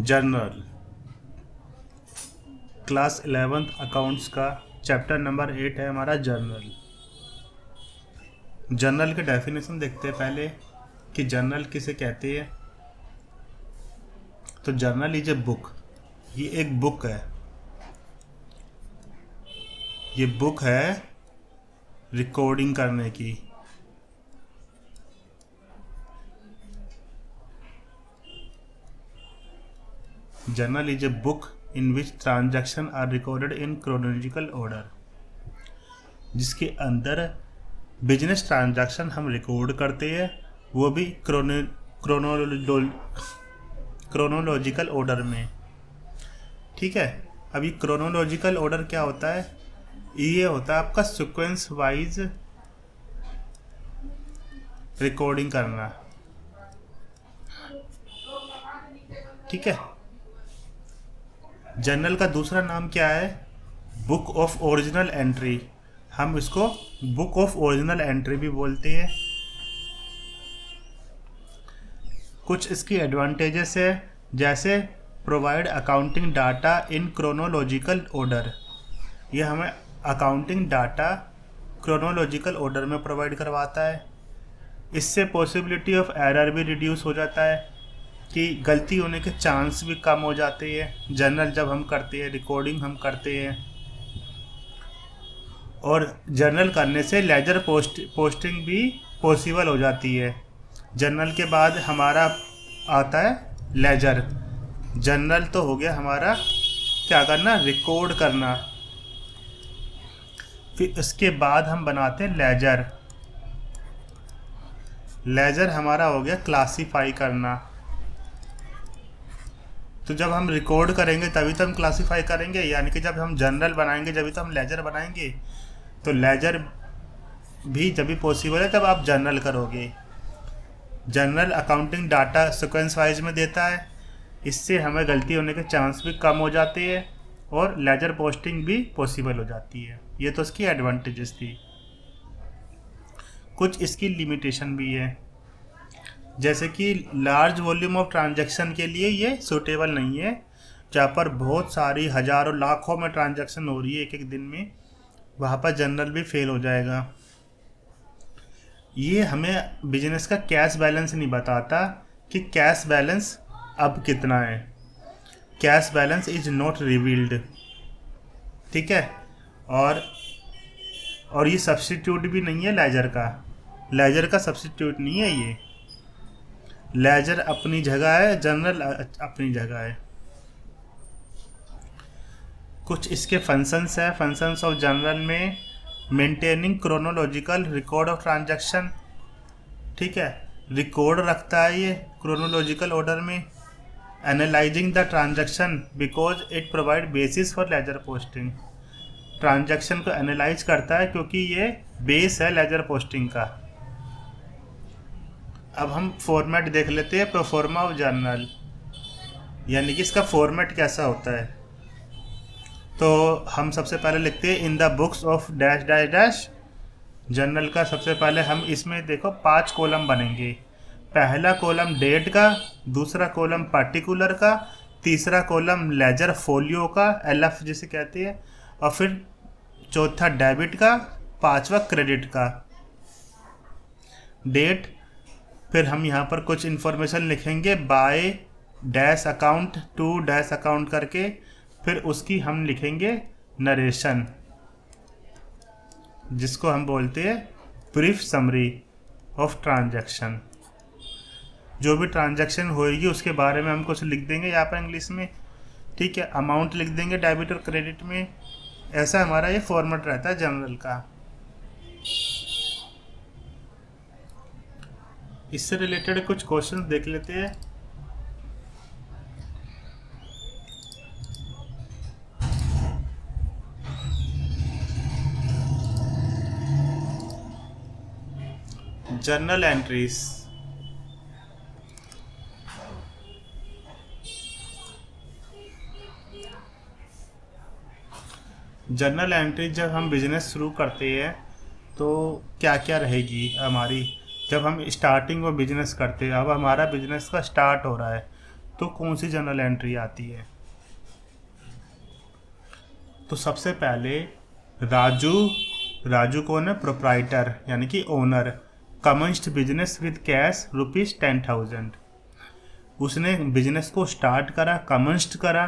Journal class 11th accounts का chapter number 8 है हमारा जर्नल। जर्नल के डेफिनेशन देखते हैं पहले कि जर्नल किसे कहते हैं। तो जर्नल इज ए बुक, ये एक बुक है। ये बुक है रिकॉर्डिंग करने की। Journal is a book in which transaction are recorded in chronological order, जिसके अंदर बिजनेस ट्रांजैक्शन हम रिकॉर्ड करते हैं, वो भी क्रोनोलॉजिकल ऑर्डर में। ठीक है। अभी क्रोनोलॉजिकल ऑर्डर क्या होता है? ये होता है आपका सीक्वेंस वाइज रिकॉर्डिंग करना। ठीक है। जर्नल का दूसरा नाम क्या है? Book of original entry. हम इसको बुक ऑफ ओरिजिनल एंट्री भी बोलते हैं। कुछ इसकी एडवांटेजेस है, जैसे provide accounting data in chronological order. ये हमें अकाउंटिंग डाटा क्रोनोलॉजिकल ऑर्डर में प्रोवाइड करवाता है। इससे पॉसिबिलिटी ऑफ एरर भी रिड्यूस हो जाता है कि गलती होने के चांस भी कम हो जाते हैं जर्नल जब हम करते हैं, रिकॉर्डिंग हम करते हैं। और जर्नल करने से लेजर पोस्टिंग भी पॉसिबल हो जाती है। जर्नल के बाद हमारा आता है लेजर। जर्नल तो हो गया हमारा क्या करना, रिकॉर्ड करना। फिर इसके बाद हम बनाते हैं लेजर। लेजर हमारा हो गया क्लासीफाई करना। तो जब हम रिकॉर्ड करेंगे तभी तो हम क्लासीफाई करेंगे, यानी कि जब हम जर्नल बनाएंगे जब तो हम लेजर बनाएंगे। तो लेजर भी जब भी पॉसिबल है तब आप जर्नल करोगे। Journal accounting data sequence wise में देता है, इससे हमें गलती होने के चांस भी कम हो जाते हैं और लेजर पोस्टिंग भी पॉसिबल हो जाती है। ये तो इसकी एडवांटेजेस थी। कुछ इसकी लिमिटेशन भी है, जैसे कि लार्ज वॉल्यूम ऑफ ट्रांजैक्शन के लिए ये सूटेबल नहीं है। जहाँ पर बहुत सारी हज़ारों लाखों में ट्रांजैक्शन हो रही है एक एक दिन में, वहाँ पर जर्नल भी फेल हो जाएगा। ये हमें बिजनेस का कैश बैलेंस नहीं बताता कि कैश बैलेंस अब कितना है। Cash balance is not revealed. ठीक है। और ये सब्स्टिट्यूट भी नहीं है लेजर का। लेजर का सब्स्टिट्यूट नहीं है ये। लेजर अपनी जगह है, जर्नल अपनी जगह है। कुछ इसके फंक्शंस है। फंक्शंस ऑफ जर्नल में maintaining chronological record of transaction. ठीक है, रिकॉर्ड रखता है ये क्रोनोलॉजिकल ऑर्डर में। Analysing the transaction because it provide basis for ledger posting. Transaction को एनालाइज करता है क्योंकि ये बेस है लेजर पोस्टिंग का। अब हम फॉर्मेट देख लेते हैं प्रोफॉर्मा ऑफ जर्नल, यानी कि इसका फॉर्मेट कैसा होता है। तो हम सबसे पहले लिखते हैं in the books of dash dash dash. Journal का सबसे पहले हम इसमें देखो 5 कॉलम बनेंगे। पहला कॉलम डेट का, दूसरा कॉलम पर्टिकुलर का, तीसरा कॉलम लेजर फोलियो का, LF जिसे कहते हैं, और फिर चौथा डेबिट का, पांचवा क्रेडिट का। डेट, फिर हम यहाँ पर कुछ इन्फॉर्मेशन लिखेंगे by dash account to dash account करके, फिर उसकी हम लिखेंगे नरेशन, जिसको हम बोलते हैं ब्रीफ समरी ऑफ ट्रांजैक्शन। जो भी ट्रांजैक्शन होएगी उसके बारे में हम कुछ लिख देंगे यहाँ पर इंग्लिश में। ठीक है, अमाउंट लिख देंगे डेबिट और क्रेडिट में। ऐसा हमारा ये फॉर्मेट रहता है जर्नल का। इससे रिलेटेड कुछ क्वेश्चंस देख लेते हैं। Journal entries. जर्नल एंट्रीज जब हम बिजनेस शुरू करते हैं तो क्या क्या रहेगी हमारी। जब हम स्टार्टिंग में बिजनेस करते हैं, अब हमारा बिजनेस का स्टार्ट हो रहा है, तो कौन सी जर्नल एंट्री आती है? तो सबसे पहले राजू कौन है? प्रोप्राइटर यानी कि owner. Commenced business with cash ₹10,000। उसने बिजनेस को स्टार्ट करा, कमेंस्ड करा,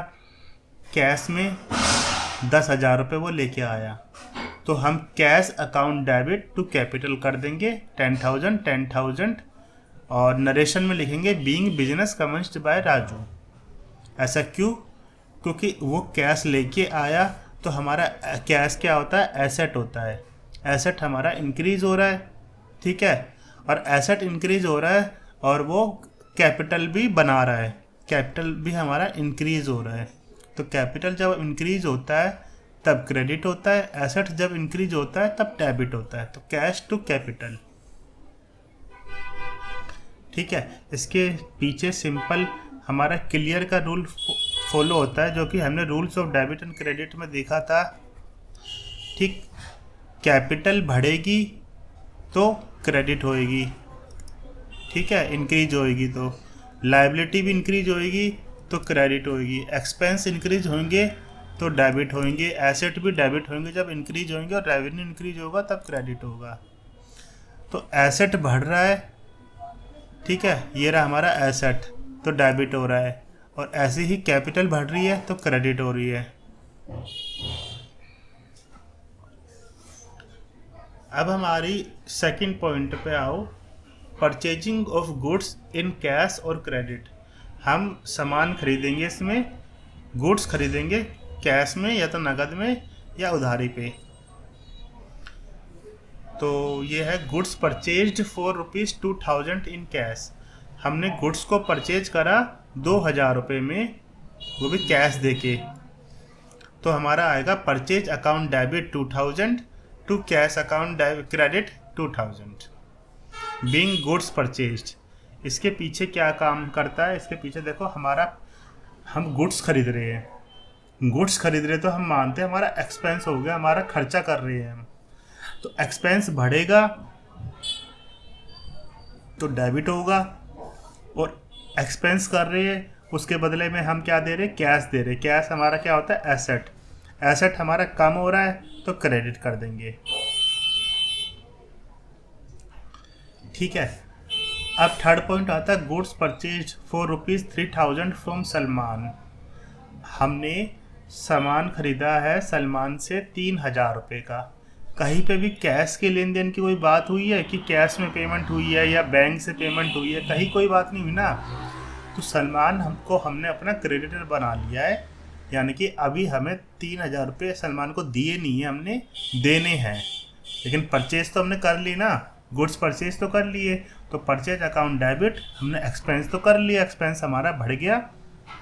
कैश में 10,000 रुपये वो लेके आया। तो हम cash account debit to capital कर देंगे 10,000 और नरेशन में लिखेंगे being business commenced by Raju. ऐसा क्यों? क्योंकि वो कैश लेके आया तो हमारा कैश क्या होता है? एसेट होता है। एसेट हमारा इंक्रीज हो रहा है, ठीक है, और एसेट इंक्रीज हो रहा है और वो कैपिटल भी बना रहा है, कैपिटल भी हमारा इंक्रीज हो रहा है। तो कैपिटल जब इंक्रीज होता है तब क्रेडिट होता है, एसेट जब इंक्रीज होता है तब डेबिट होता है। तो कैश टू कैपिटल, ठीक है। इसके पीछे सिंपल हमारा क्लियर का रूल फॉलो होता है, जो कि हमने rules of debit and credit में देखा था, ठीक। कैपिटल बढ़ेगी तो क्रेडिट होएगी, ठीक है, इंक्रीज होएगी तो। लायबिलिटी भी इंक्रीज होएगी तो क्रेडिट होएगी। एक्सपेंस इंक्रीज होंगे तो डेबिट होंगे, एसेट भी डेबिट होंगे जब इंक्रीज होंगे, और रेवेन्यू इंक्रीज होगा तब क्रेडिट होगा। तो एसेट बढ़ रहा है, ठीक है, ये रहा हमारा एसेट, तो डेबिट हो रहा है, और ऐसे ही कैपिटल बढ़ रही है तो क्रेडिट हो रही है। अब हमारी सेकंड पॉइंट पे आओ, purchasing of goods in cash और क्रेडिट। हम सामान खरीदेंगे, इसमें गुड्स खरीदेंगे कैश में या तो नगद में या उधारी पे। तो ये है goods purchased for ₹2,000 in cash. हमने गुड्स को परचेज करा 2,000 रुपये में, वो भी कैश देके। तो हमारा आएगा purchase account debit 2,000 to cash account credit 2,000 being goods purchased. इसके पीछे क्या काम करता है? इसके पीछे देखो, हमारा हम गुड्स खरीद रहे हैं, तो हम मानते हैं हमारा एक्सपेंस हो गया, हमारा खर्चा कर रहे हैं हम। तो एक्सपेंस बढ़ेगा तो डेबिट होगा, और एक्सपेंस कर रहे हैं उसके बदले में हम क्या दे रहे हैं? कैश दे रहे हैं। कैश हमारा क्या होता है? एसेट। एसेट हमारा कम हो रहा है तो क्रेडिट कर देंगे, ठीक है। अब थर्ड पॉइंट आता है goods purchase for ₹3,000 from Salman. हमने सामान खरीदा है सलमान से 3,000 रुपये का। कहीं पे भी कैश के लेन देन की कोई बात हुई है कि कैश में पेमेंट हुई है या बैंक से पेमेंट हुई है? कहीं कोई बात नहीं हुई ना। तो सलमान हमने अपना क्रेडिटर बना लिया है, यानी कि अभी हमें 3,000 रुपये सलमान को दिए नहीं है, हमने देने हैं, लेकिन परचेज तो हमने कर ली ना, गुड्स परचेज तो कर लिए। तो परचेज अकाउंट डेबिट, हमने एक्सपेंस तो कर लिया, एक्सपेंस हमारा बढ़ गया,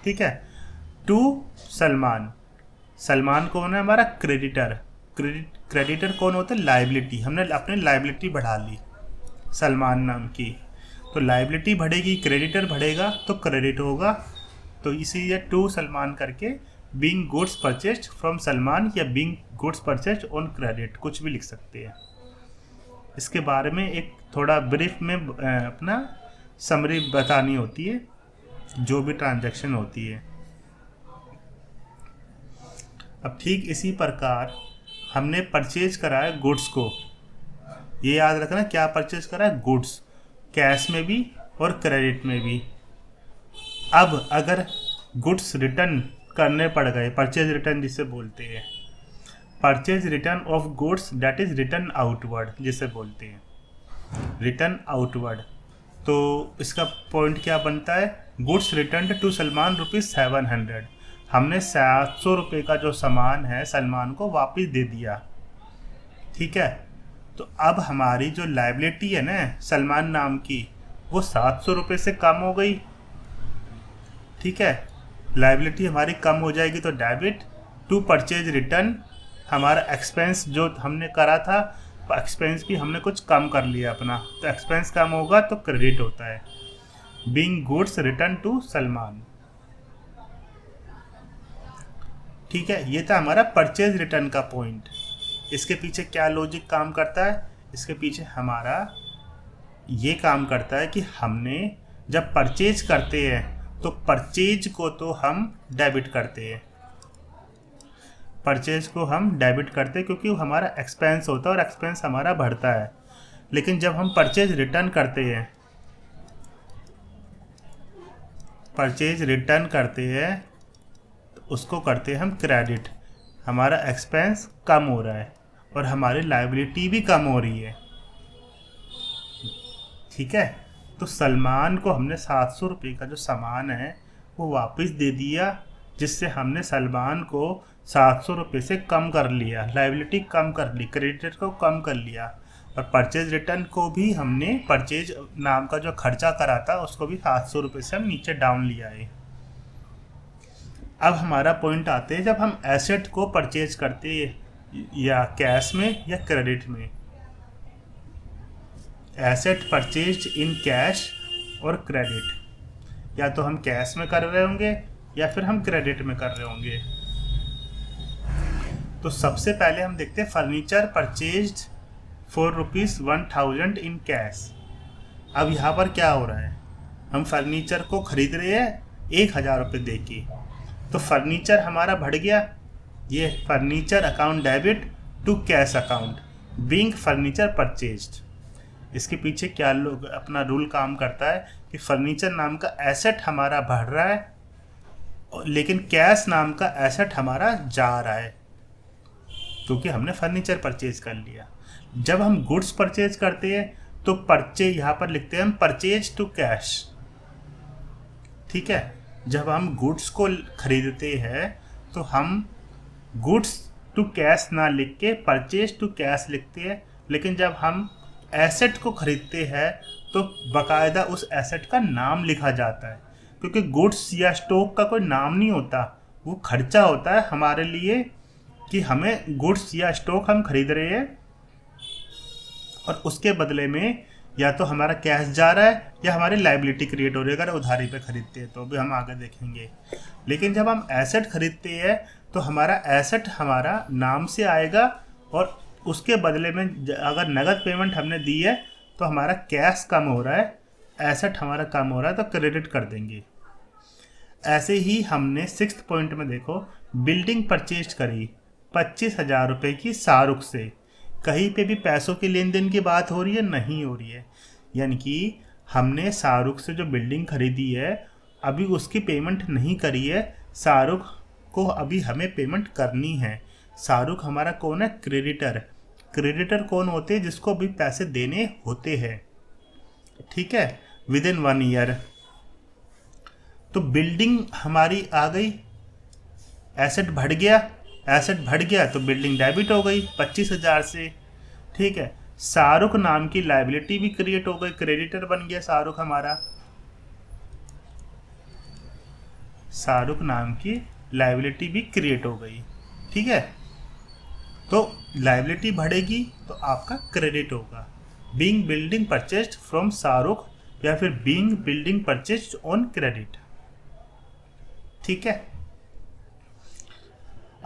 ठीक है। टू सलमान कौन है? हमारा क्रेडिटर। क्रेडिटर कौन होता है? लायबिलिटी। हमने अपनी लायबिलिटी बढ़ा ली सलमान नाम की, तो लायबिलिटी बढ़ेगी, क्रेडिटर बढ़ेगा तो क्रेडिट होगा। तो इसीलिए टू सलमान करके being goods purchased from Salman या being goods purchased on credit, कुछ भी लिख सकते हैं। इसके बारे में एक थोड़ा ब्रीफ में अपना समरी बतानी होती है, जो भी ट्रांजैक्शन होती है। अब ठीक इसी प्रकार हमने परचेज करा है गुड्स को, ये याद रखना, क्या परचेज करा है? गुड्स, कैश में भी और क्रेडिट में भी। अब अगर गुड्स रिटर्न करने पड़ गए, परचेज रिटर्न जिसे बोलते हैं, purchase return of goods that is return outward जिसे बोलते हैं, रिटर्न आउटवर्ड। तो इसका पॉइंट क्या बनता है? Goods return to Salman ₹700। हमने 700 रुपये का जो सामान है सलमान को वापस दे दिया, ठीक है। तो अब हमारी जो लायबिलिटी है ना सलमान नाम की, वो 700 रुपये से कम हो गई, ठीक है। लायबिलिटी हमारी कम हो जाएगी तो डेबिट टू परचेज रिटर्न। हमारा एक्सपेंस जो हमने करा था, एक्सपेंस भी हमने कुछ कम कर लिया अपना, तो एक्सपेंस कम होगा तो क्रेडिट होता है। Being goods return to Salman, ठीक है। ये था हमारा परचेज रिटर्न का पॉइंट। इसके पीछे क्या लॉजिक काम करता है? इसके पीछे हमारा ये काम करता है कि हमने जब परचेज करते हैं तो परचेज को तो हम डेबिट करते हैं, परचेज को हम डेबिट करते हैं क्योंकि वो हमारा एक्सपेंस होता है और एक्सपेंस हमारा बढ़ता है। लेकिन जब हम परचेज रिटर्न करते हैं, परचेज रिटर्न करते हैं तो उसको करते हैं हम क्रेडिट। हमारा एक्सपेंस कम हो रहा है और हमारी लायबिलिटी भी कम हो रही है। ठीक है, तो सलमान को हमने 700 रुपये का जो सामान है वो वापस दे दिया, जिससे हमने सलमान को 700 रुपये से कम कर लिया, लायबिलिटी कम कर ली, क्रेडिटर को कम कर लिया। और परचेज रिटर्न को भी हमने परचेज नाम का जो खर्चा करा था उसको भी 700 रुपये से हम नीचे डाउन लिया है। अब हमारा पॉइंट आते हैं जब हम एसेट को परचेज करते हैं या कैश में या क्रेडिट में। एसेट परचेज इन कैश और क्रेडिट, या तो हम कैश में कर रहे होंगे या फिर हम क्रेडिट में कर रहे होंगे। तो सबसे पहले हम देखते हैं furniture purchased for ₹1000 in cash. अब यहाँ पर क्या हो रहा है, हम फर्नीचर को खरीद रहे हैं 1000 रुपये दे के, तो फर्नीचर हमारा बढ़ गया। ये furniture account debit to cash account being furniture purchased. इसके पीछे क्या लोग अपना रूल काम करता है कि फर्नीचर नाम का एसेट हमारा बढ़ रहा है लेकिन कैश नाम का एसेट हमारा जा रहा है क्योंकि हमने फर्नीचर परचेज कर लिया। जब हम गुड्स परचेज करते हैं तो परचेज यहाँ पर लिखते हैं हम परचेज टू कैश। ठीक है, जब हम गुड्स को खरीदते हैं तो हम गुड्स टू कैश ना लिख के परचेज टू कैश लिखते हैं, लेकिन जब हम एसेट को खरीदते हैं तो बाकायदा उस एसेट का नाम लिखा जाता है, क्योंकि गुड्स या स्टॉक का कोई नाम नहीं होता, वो खर्चा होता है हमारे लिए कि हमें गुड्स या स्टॉक हम खरीद रहे हैं और उसके बदले में या तो हमारा कैश जा रहा है या हमारी लायबिलिटी क्रिएट हो रही है अगर उधारी पे खरीदते हैं, तो भी हम आगे देखेंगे। लेकिन जब हम एसेट खरीदते हैं तो हमारा एसेट हमारा नाम से आएगा और उसके बदले में अगर नगद पेमेंट हमने दी है तो हमारा कैश कम हो रहा है, एसेट हमारा कम हो रहा है, तो क्रेडिट कर देंगे। ऐसे ही हमने 6th पॉइंट में देखो, बिल्डिंग परचेज करी 25,000 रुपये की शाहरुख से। कहीं पे भी पैसों के लेन देन की बात हो रही है? नहीं हो रही है। यानी कि हमने शाहरुख से जो बिल्डिंग खरीदी है अभी उसकी पेमेंट नहीं करी है, शाहरुख को अभी हमें पेमेंट करनी है। शाहरुख हमारा कौन है? क्रेडिटर। क्रेडिटर कौन होते हैं? जिसको भी पैसे देने होते हैं। ठीक है, विद इन 1 ईयर। तो बिल्डिंग हमारी आ गई, एसेट बढ़ गया, एसेट बढ़ गया तो बिल्डिंग डेबिट हो गई 25,000 से। ठीक है, शाहरुख नाम की लायबिलिटी भी क्रिएट हो गई, क्रेडिटर बन गया शाहरुख हमारा। शाहरुख नाम की लायबिलिटी भी क्रिएट हो गई। ठीक है, तो लायबिलिटी बढ़ेगी तो आपका क्रेडिट होगा। Being building purchased from Shahrukh या फिर being building purchased on credit. ठीक है,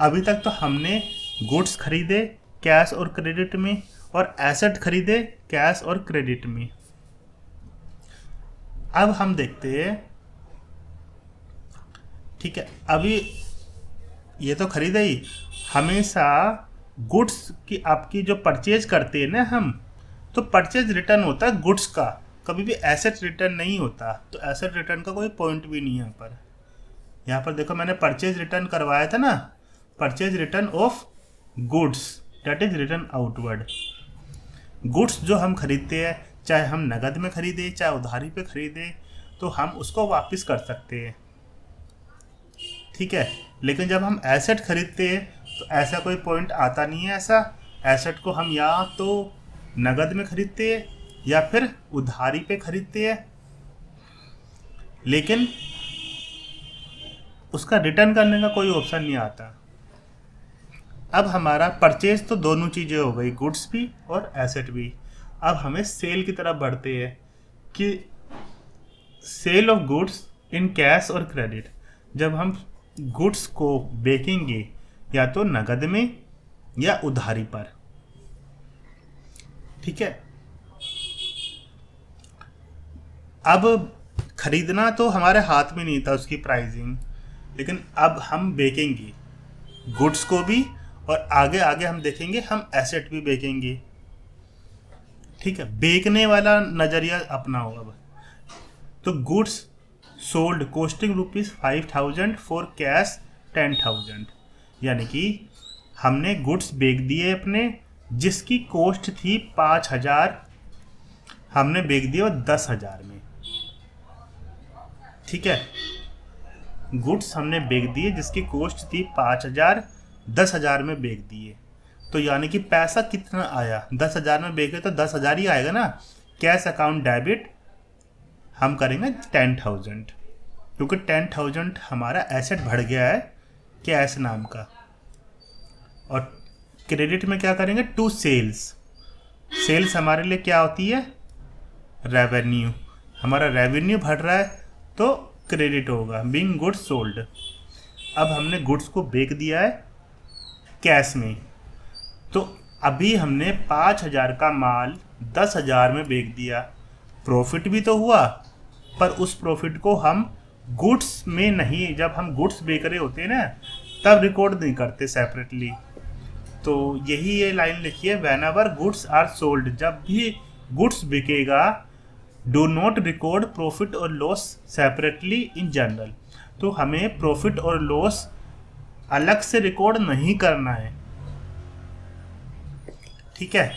अभी तक तो हमने गुड्स खरीदे कैश और क्रेडिट में और एसेट खरीदे कैश और क्रेडिट में। अब हम देखते हैं, ठीक है, अभी ये तो खरीदा ही। हमेशा गुड्स की आपकी जो परचेज करते हैं ना हम, तो परचेज रिटर्न होता है गुड्स का, कभी भी एसेट रिटर्न नहीं होता। तो एसेट रिटर्न का कोई पॉइंट भी नहीं है यहाँ पर देखो मैंने परचेज रिटर्न करवाया था ना, purchase return of goods that is return outward. Goods जो हम खरीदते हैं, चाहे हम नगद में खरीदे चाहे उधारी पे खरीदे, तो हम उसको वापस कर सकते हैं। ठीक है, लेकिन जब हम एसेट खरीदते हैं तो ऐसा कोई पॉइंट आता नहीं है। ऐसा एसेट को हम या तो नगद में खरीदते हैं या फिर उधारी पे खरीदते हैं, लेकिन उसका रिटर्न करने का कोई ऑप्शन नहीं आता। अब हमारा परचेज तो दोनों चीज़ें हो गई, गुड्स भी और एसेट भी। अब हमें सेल की तरफ बढ़ते हैं कि sale of goods in cash और क्रेडिट। जब हम गुड्स को बेचेंगे या तो नगद में या उधारी पर। ठीक है, अब खरीदना तो हमारे हाथ में नहीं था उसकी प्राइसिंग, लेकिन अब हम बेचेंगे गुड्स को भी, और आगे आगे हम देखेंगे हम एसेट भी बेचेंगे। ठीक है, बेचने वाला नज़रिया अपनाओ अब। तो goods sold costing ₹5,000 for cash 10,000, यानी कि हमने गुड्स बेच दिए अपने, जिसकी कॉस्ट थी 5,000, हमने बेच दिया 10,000 में। ठीक है, गुड्स हमने बेच दिए जिसकी कॉस्ट थी 5,000, 10,000 में बेच दिए। तो यानी कि पैसा कितना आया, 10,000 में बेचे तो 10,000 ही आएगा ना। कैश अकाउंट डेबिट हम करेंगे 10,000, क्योंकि 10,000 हमारा एसेट बढ़ गया है कैश नाम का। और क्रेडिट में क्या करेंगे, टू सेल्स। सेल्स हमारे लिए क्या होती है, रेवेन्यू। हमारा रेवेन्यू बढ़ रहा है तो क्रेडिट होगा, बीइंग गुड्स सोल्ड। अब हमने गुड्स को बेच दिया है कैश में, तो अभी हमने 5,000 का माल 10,000 में बेच दिया। प्रॉफिट भी तो हुआ, पर उस प्रॉफिट को हम गुड्स में नहीं, जब हम गुड्स बेच रहे होते हैं ना, तब रिकॉर्ड नहीं करते सेपरेटली। तो यही ये लाइन लिखी है, whenever goods are sold, जब भी गुड्स बिकेगा, डू नॉट रिकॉर्ड प्रॉफिट और लॉस सेपरेटली इन जनरल। तो हमें प्रॉफिट और लॉस अलग से रिकॉर्ड नहीं करना है। ठीक है,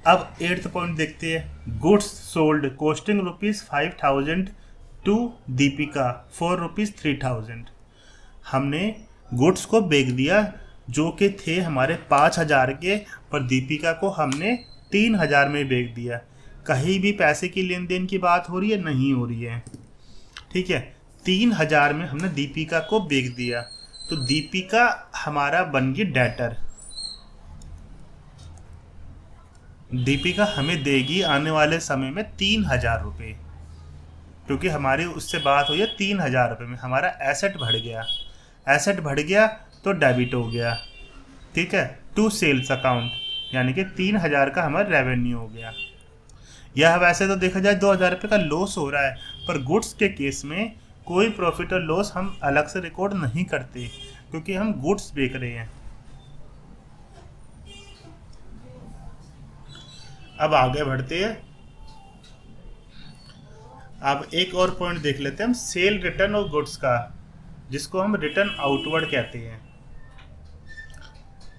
अब 8th पॉइंट देखते हैं। Goods sold costing ₹5,000 to Deepika for ₹3,000। हमने गुड्स को बेच दिया जो कि थे हमारे 5,000 के, पर दीपिका को हमने 3,000 में बेच दिया। कहीं भी पैसे की लेन देन की बात हो रही है, नहीं हो रही है। ठीक है, 3,000 में हमने दीपिका को बेच दिया, तो दीपिका हमारा बन गई डेटर। दीपिका हमें देगी आने वाले समय में 3,000 रुपये, क्योंकि हमारी उससे बात हुई है 3,000 रुपये में। हमारा एसेट बढ़ गया, एसेट बढ़ गया तो डेबिट हो गया। ठीक है, टू सेल्स अकाउंट, यानी कि 3,000 का हमारा रेवेन्यू हो गया। यह वैसे तो देखा जाए 2,000 रुपये का लॉस हो रहा है, पर गुड्स के केस में कोई प्रॉफिट और लॉस हम अलग से रिकॉर्ड नहीं करते, क्योंकि हम गुड्स बेच रहे हैं। अब आगे बढ़ते हैं। अब एक और पॉइंट देख लेते हैं हम, सेल रिटर्न ऑफ गुड्स का, जिसको हम रिटर्न आउटवर्ड कहते हैं।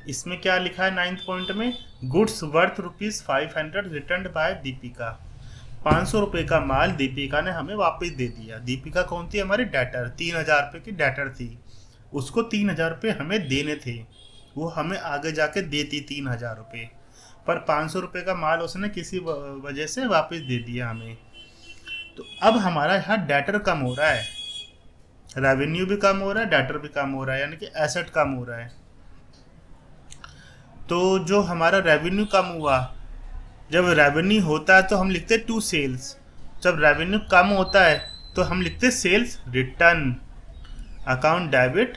इसमें क्या लिखा है 9th पॉइंट में, goods worth ₹500 return by Deepika. 500 रुपये का माल दीपिका ने हमें वापस दे दिया। दीपिका कौन थी, हमारी डेटर, 3,000 रुपये की डेटर थी। उसको 3,000 रुपये हमें देने थे, वो हमें आगे जाके देती 3,000 रुपये, पर 500 रुपये का माल उसने किसी वजह से वापस दे दिया हमें। तो अब हमारा यहाँ डेटर कम हो रहा है, रेवेन्यू भी कम हो रहा है, डेटर भी कम हो रहा है, यानी कि एसेट कम हो रहा है। तो जो हमारा रेवेन्यू कम हुआ, जब रेवेन्यू होता है तो हम लिखते टू सेल्स, जब रेवेन्यू कम होता है तो हम लिखते sales return account debit,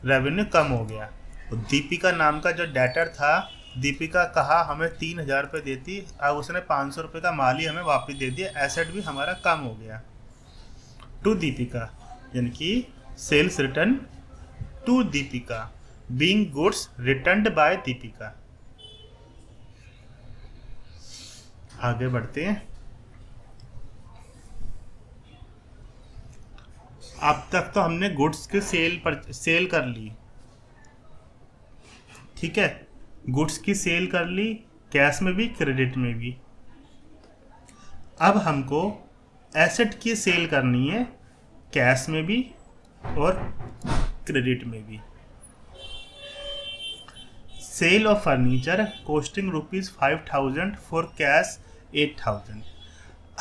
revenue कम हो गया। तो दीपिका नाम का जो डेटर था, दीपिका कहा हमें 3,000 रुपये देती, अब उसने 500 रुपये का माल ही हमें वापस दे दिया, एसेट भी हमारा कम हो गया। टू दीपिका, यानी कि sales return to Deepika, being goods returned by Deepika. आगे बढ़ते हैं। अब तक तो हमने गुड्स की सेल कर ली। ठीक है, गुड्स की सेल कर ली, कैश में भी क्रेडिट में भी। अब हमको एसेट की सेल करनी है, कैश में भी और क्रेडिट में भी। Sale of furniture costing ₹5,000 for cash 8,000।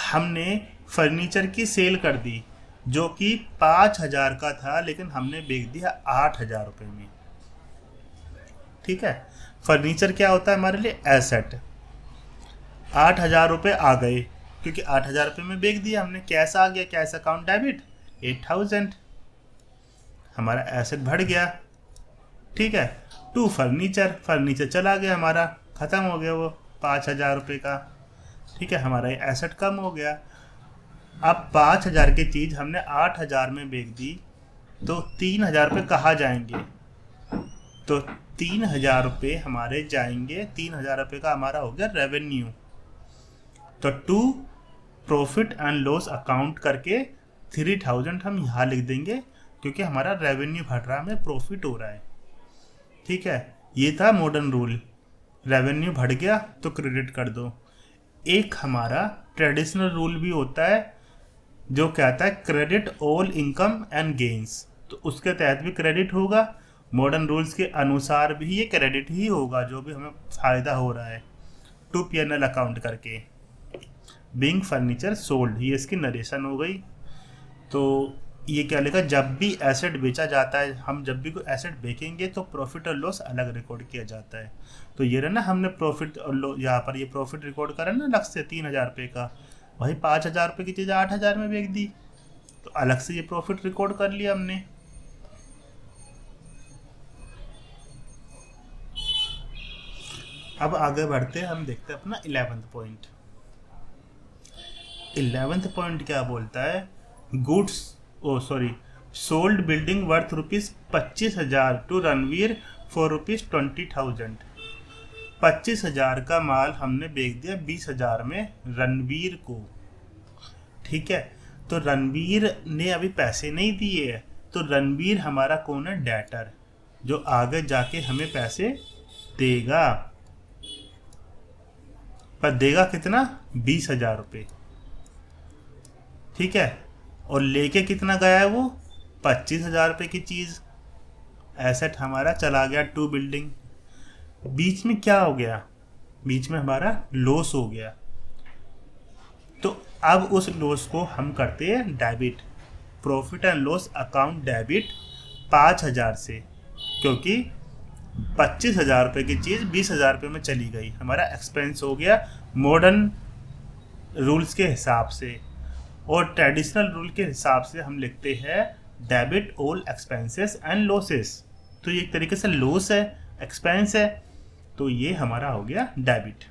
हमने फर्नीचर की सेल कर दी जो कि 5,000 का था, लेकिन हमने बेच दिया 8,000 रुपये में। ठीक है, फर्नीचर क्या होता है हमारे लिए, एसेट। 8,000 रुपये आ गए क्योंकि 8,000 रुपये में बेच दिया हमने, कैश आ गया, कैश अकाउंट डेबिट 8,000, हमारा एसेट बढ़ गया। ठीक है, टू फर्नीचर, फर्नीचर चला गया हमारा, ख़त्म हो गया वो 5,000 रुपये का। ठीक है, हमारा एसेट कम हो गया। अब 5,000 की चीज़ हमने 8,000 में बेच दी, तो 3,000 रुपये कहाँ जाएंगे? तो 3,000 रुपये हमारे जाएंगे, 3,000 रुपये का हमारा हो गया रेवेन्यू। तो to profit and loss account करके 3,000 हम यहाँ लिख देंगे, क्योंकि हमारा रेवेन्यू बढ़ रहा है, हमें प्रॉफिट हो रहा है। ठीक है, ये था मॉडर्न रूल। रेवेन्यू बढ़ गया तो क्रेडिट कर दो। एक हमारा ट्रेडिशनल रूल भी होता है जो कहता है credit all income and gains, तो उसके तहत भी क्रेडिट होगा। मॉडर्न रूल्स के अनुसार भी ये क्रेडिट ही होगा, जो भी हमें फ़ायदा हो रहा है, टू P&L अकाउंट करके। बीइंग फर्नीचर सोल्ड, ये इसकी नरेशन हो गई। तो ये क्या लिखा, जब भी एसेट बेचा जाता है, हम जब भी कोई एसेट बेचेंगे तो प्रॉफिट और लॉस अलग रिकॉर्ड किया जाता है। तो ये रहा ना, हमने प्रॉफिट और लॉस, यहाँ पर ये प्रॉफिट रिकॉर्ड करा ना अलग से 3,000 रुपये का, वही 5,000 रुपये की चीज़ 8,000 में बेच दी, तो अलग से ये प्रॉफिट रिकॉर्ड कर लिया हमने। अब आगे बढ़ते हैं, हम देखते हैं अपना 11th पॉइंट। 11th पॉइंट क्या बोलता है, goods, oh sorry, sold building worth ₹25,000 to Ranveer for ₹20,000। 25,000 का माल हमने बेच दिया 20,000 में रणवीर को। ठीक है, तो रणवीर ने अभी पैसे नहीं दिए है, तो रणवीर हमारा कौन है, डेटर, जो आगे जाके हमें पैसे देगा। पर देगा कितना, 20,000 रुपये। ठीक है, और लेके कितना गया है वो, 25,000 रुपये की चीज़। एसेट हमारा चला गया टू बिल्डिंग। बीच में क्या हो गया, बीच में हमारा लॉस हो गया, तो अब उस लॉस को हम करते हैं debit, profit and loss account debit 5,000 से, क्योंकि 25,000 रुपये की चीज़ 20,000 रुपये में चली गई, हमारा एक्सपेंस हो गया मॉडर्न रूल्स के हिसाब से। और ट्रेडिशनल रूल के हिसाब से हम लिखते हैं debit all expenses and losses. तो ये एक तरीके से लॉस है, एक्सपेंस है, तो ये हमारा हो गया डेबिट।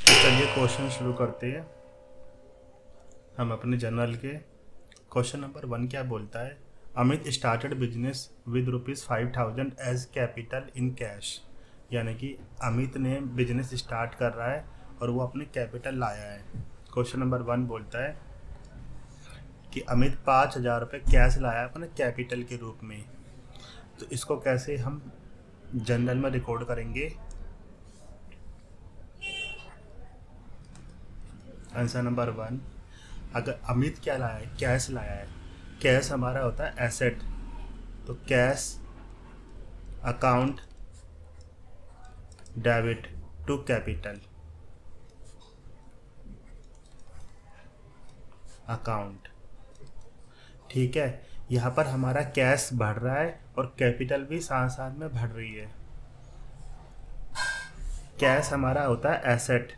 तो चलिए क्वेश्चन शुरू करते हैं हम अपने जर्नल के। क्वेश्चन नंबर 1 क्या बोलता है, Amit started business with ₹5,000 as capital in cash. यानी कि अमित ने बिजनेस स्टार्ट कर रहा है और वो अपने कैपिटल लाया है। क्वेश्चन नंबर 1 बोलता है कि अमित 5,000 रुपये कैश लाया अपने कैपिटल के रूप में। तो इसको कैसे हम जर्नल में रिकॉर्ड करेंगे। आंसर नंबर 1, अगर अमित क्या लाया है, कैश लाया है, कैश हमारा होता है एसेट, तो cash account debit to capital account. ठीक है, यहाँ पर हमारा कैश बढ़ रहा है और कैपिटल भी साथ साथ में बढ़ रही है। कैश हमारा होता है एसेट,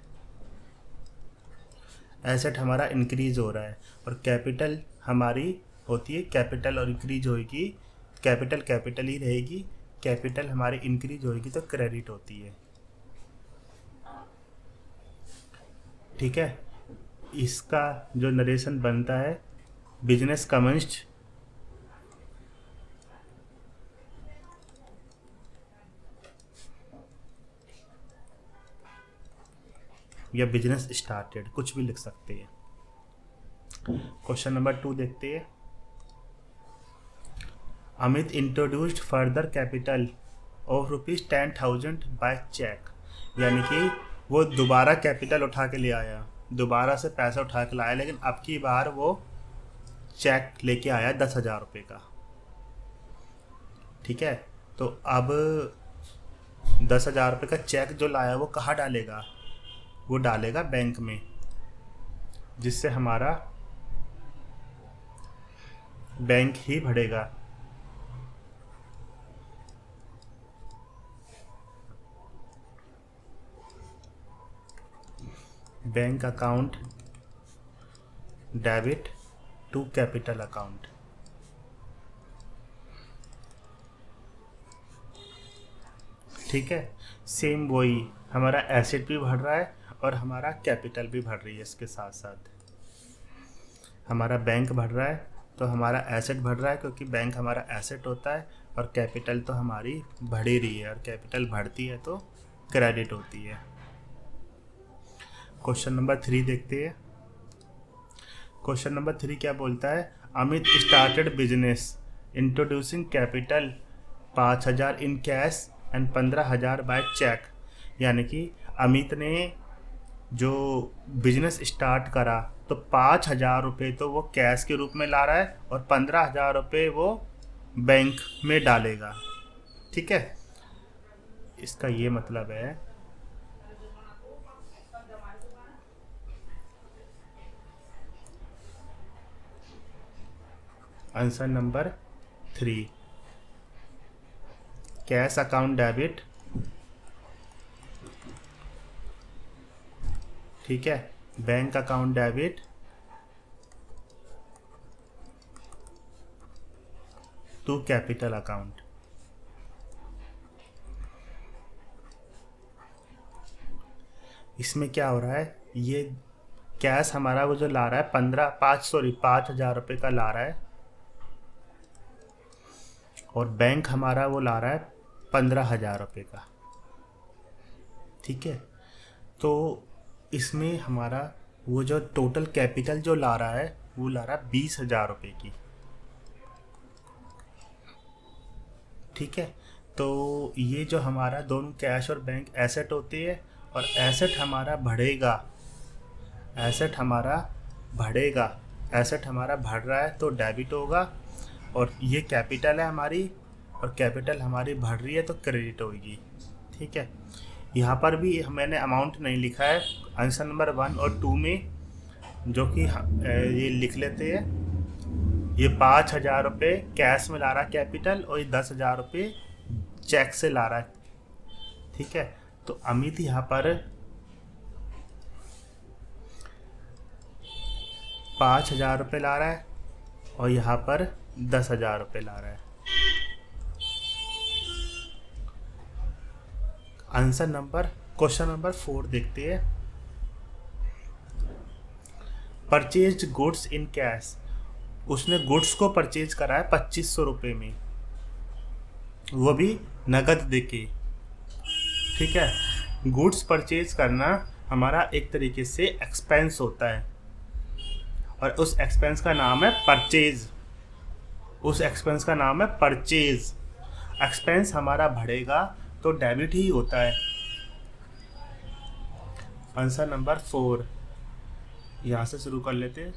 एसेट हमारा इंक्रीज हो रहा है, और कैपिटल हमारी होती है कैपिटल, और इंक्रीज होगी कैपिटल, कैपिटल ही रहेगी, कैपिटल हमारी इंक्रीज होगी तो क्रेडिट होती है। ठीक है, इसका जो नरेशन बनता है, बिजनेस कमेंस्ड या बिजनेस स्टार्टेड, कुछ भी लिख सकते हैं। क्वेश्चन नंबर 2 देखते हैं, Amit introduced further capital of ₹10,000 by cheque. यानी कि वो दोबारा कैपिटल उठा के ले आया, दोबारा से पैसा उठा के लाया, लेकिन अब की बार वो चेक लेके आया 10,000 रुपये का। ठीक है, तो अब 10,000 रुपये का चेक जो लाया वो कहाँ डालेगा, वो डालेगा बैंक में, जिससे हमारा बैंक ही बढ़ेगा। Bank account debit to capital account. ठीक है, सेम वही हमारा एसेट भी बढ़ रहा है और हमारा कैपिटल भी बढ़ रही है। इसके साथ साथ हमारा बैंक बढ़ रहा है तो हमारा एसेट बढ़ रहा है, क्योंकि बैंक हमारा एसेट होता है, और कैपिटल तो हमारी बढ़ ही रही है, और कैपिटल बढ़ती है तो क्रेडिट होती है। क्वेश्चन नंबर 3 देखते हैं। क्वेश्चन नंबर 3 क्या बोलता है? Amit started business introducing capital 5,000 in cash and 15,000 by cheque. यानी कि अमित ने जो बिजनेस स्टार्ट करा तो 5,000 रुपये तो वो कैश के रूप में ला रहा है और 15,000 रुपये वो बैंक में डालेगा। ठीक है, इसका ये मतलब है answer number 3, cash account debit. ठीक है, bank account debit to capital account. इसमें क्या हो रहा है, ये कैश हमारा वो जो ला रहा है 5,000 रुपये का ला रहा है, और बैंक हमारा वो ला रहा है 15,000 रुपये का। ठीक है, तो इसमें हमारा वो जो टोटल कैपिटल जो ला रहा है वो ला रहा है 20,000 रुपये की। ठीक है, तो ये जो हमारा दोनों कैश और बैंक एसेट होती है, और एसेट हमारा बढ़ेगा, एसेट हमारा बढ़ेगा, एसेट हमारा बढ़ रहा है तो डेबिट होगा, और ये कैपिटल है हमारी, और कैपिटल हमारी बढ़ रही है तो क्रेडिट होगी। ठीक है, यहाँ पर भी मैंने अमाउंट नहीं लिखा है आंसर नंबर 1 और 2 में, जो कि ये लिख लेते हैं। ये 5,000 रुपये कैश में ला रहा है कैपिटल, और ये 10,000 रुपये चेक से ला रहा है। ठीक है, तो अमित यहाँ पर 5,000 रुपये ला रहा है और यहाँ पर 10,000 रुपये ला रहा है। आंसर नंबर क्वेश्चन नंबर 4 देखते हैं। परचेज गुड्स इन कैश, उसने गुड्स को परचेज करा है 2,500 रुपये में, वो भी नगद देके। ठीक है, गुड्स परचेज करना हमारा एक तरीके से एक्सपेंस होता है, और उस एक्सपेंस का नाम है परचेज। उस एक्सपेंस का नाम है परचेज। एक्सपेंस हमारा बढ़ेगा तो डेबिट ही होता है। आंसर नंबर 4 यहाँ से शुरू कर लेते हैं।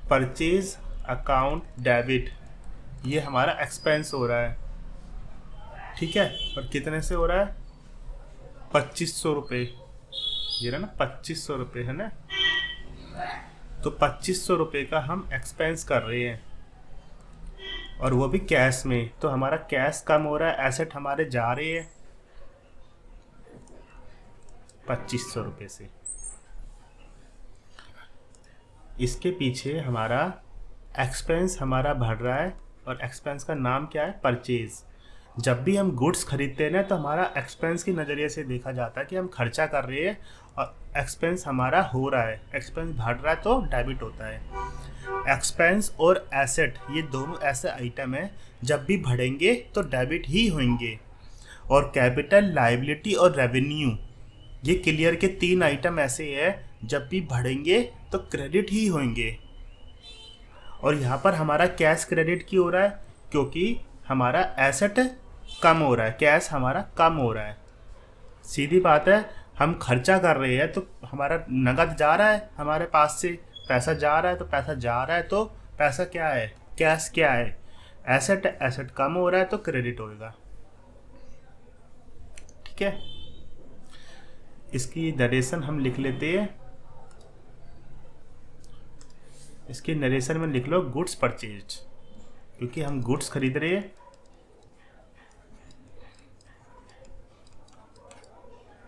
परचेज अकाउंट डेबिट, ये हमारा एक्सपेंस हो रहा है। ठीक है, और कितने से हो रहा है? 2,500 रुपये। ये रहा ना 2,500 रुपये है ना, तो 2,500 रुपये का हम एक्सपेंस कर रहे हैं, और वो भी कैश में। तो हमारा कैश कम हो रहा है, एसेट हमारे जा रहे हैं 2,500 रुपये से। इसके पीछे हमारा एक्सपेंस हमारा बढ़ रहा है, और एक्सपेंस का नाम क्या है? परचेज। जब भी हम गुड्स खरीदते हैं ना, तो हमारा एक्सपेंस की नज़रिए से देखा जाता है कि हम खर्चा कर रहे हैं और एक्सपेंस हमारा हो रहा है। एक्सपेंस बढ़ रहा है तो डेबिट होता है। एक्सपेंस और एसेट ये दोनों ऐसे आइटम हैं, जब भी बढ़ेंगे तो डेबिट ही होंगे। और कैपिटल, लायबिलिटी और रेवेन्यू, ये क्लियर के 3 आइटम ऐसे हैं, जब भी बढ़ेंगे तो क्रेडिट ही होंगे। और यहाँ पर हमारा कैश क्रेडिट क्यों हो रहा है? क्योंकि हमारा एसेट कम हो रहा है, कैश हमारा कम हो रहा है। सीधी बात है, हम खर्चा कर रहे हैं तो हमारा नगद जा रहा है, हमारे पास से पैसा जा रहा है, तो पैसा जा रहा है तो पैसा क्या है? कैश क्या है? एसेट। एसेट कम हो रहा है तो क्रेडिट होएगा। ठीक है, इसकी नरेशन हम लिख लेते हैं। इसके नरेशन में लिख लो गुड्स परचेज, क्योंकि हम गुड्स खरीद रहे हैं।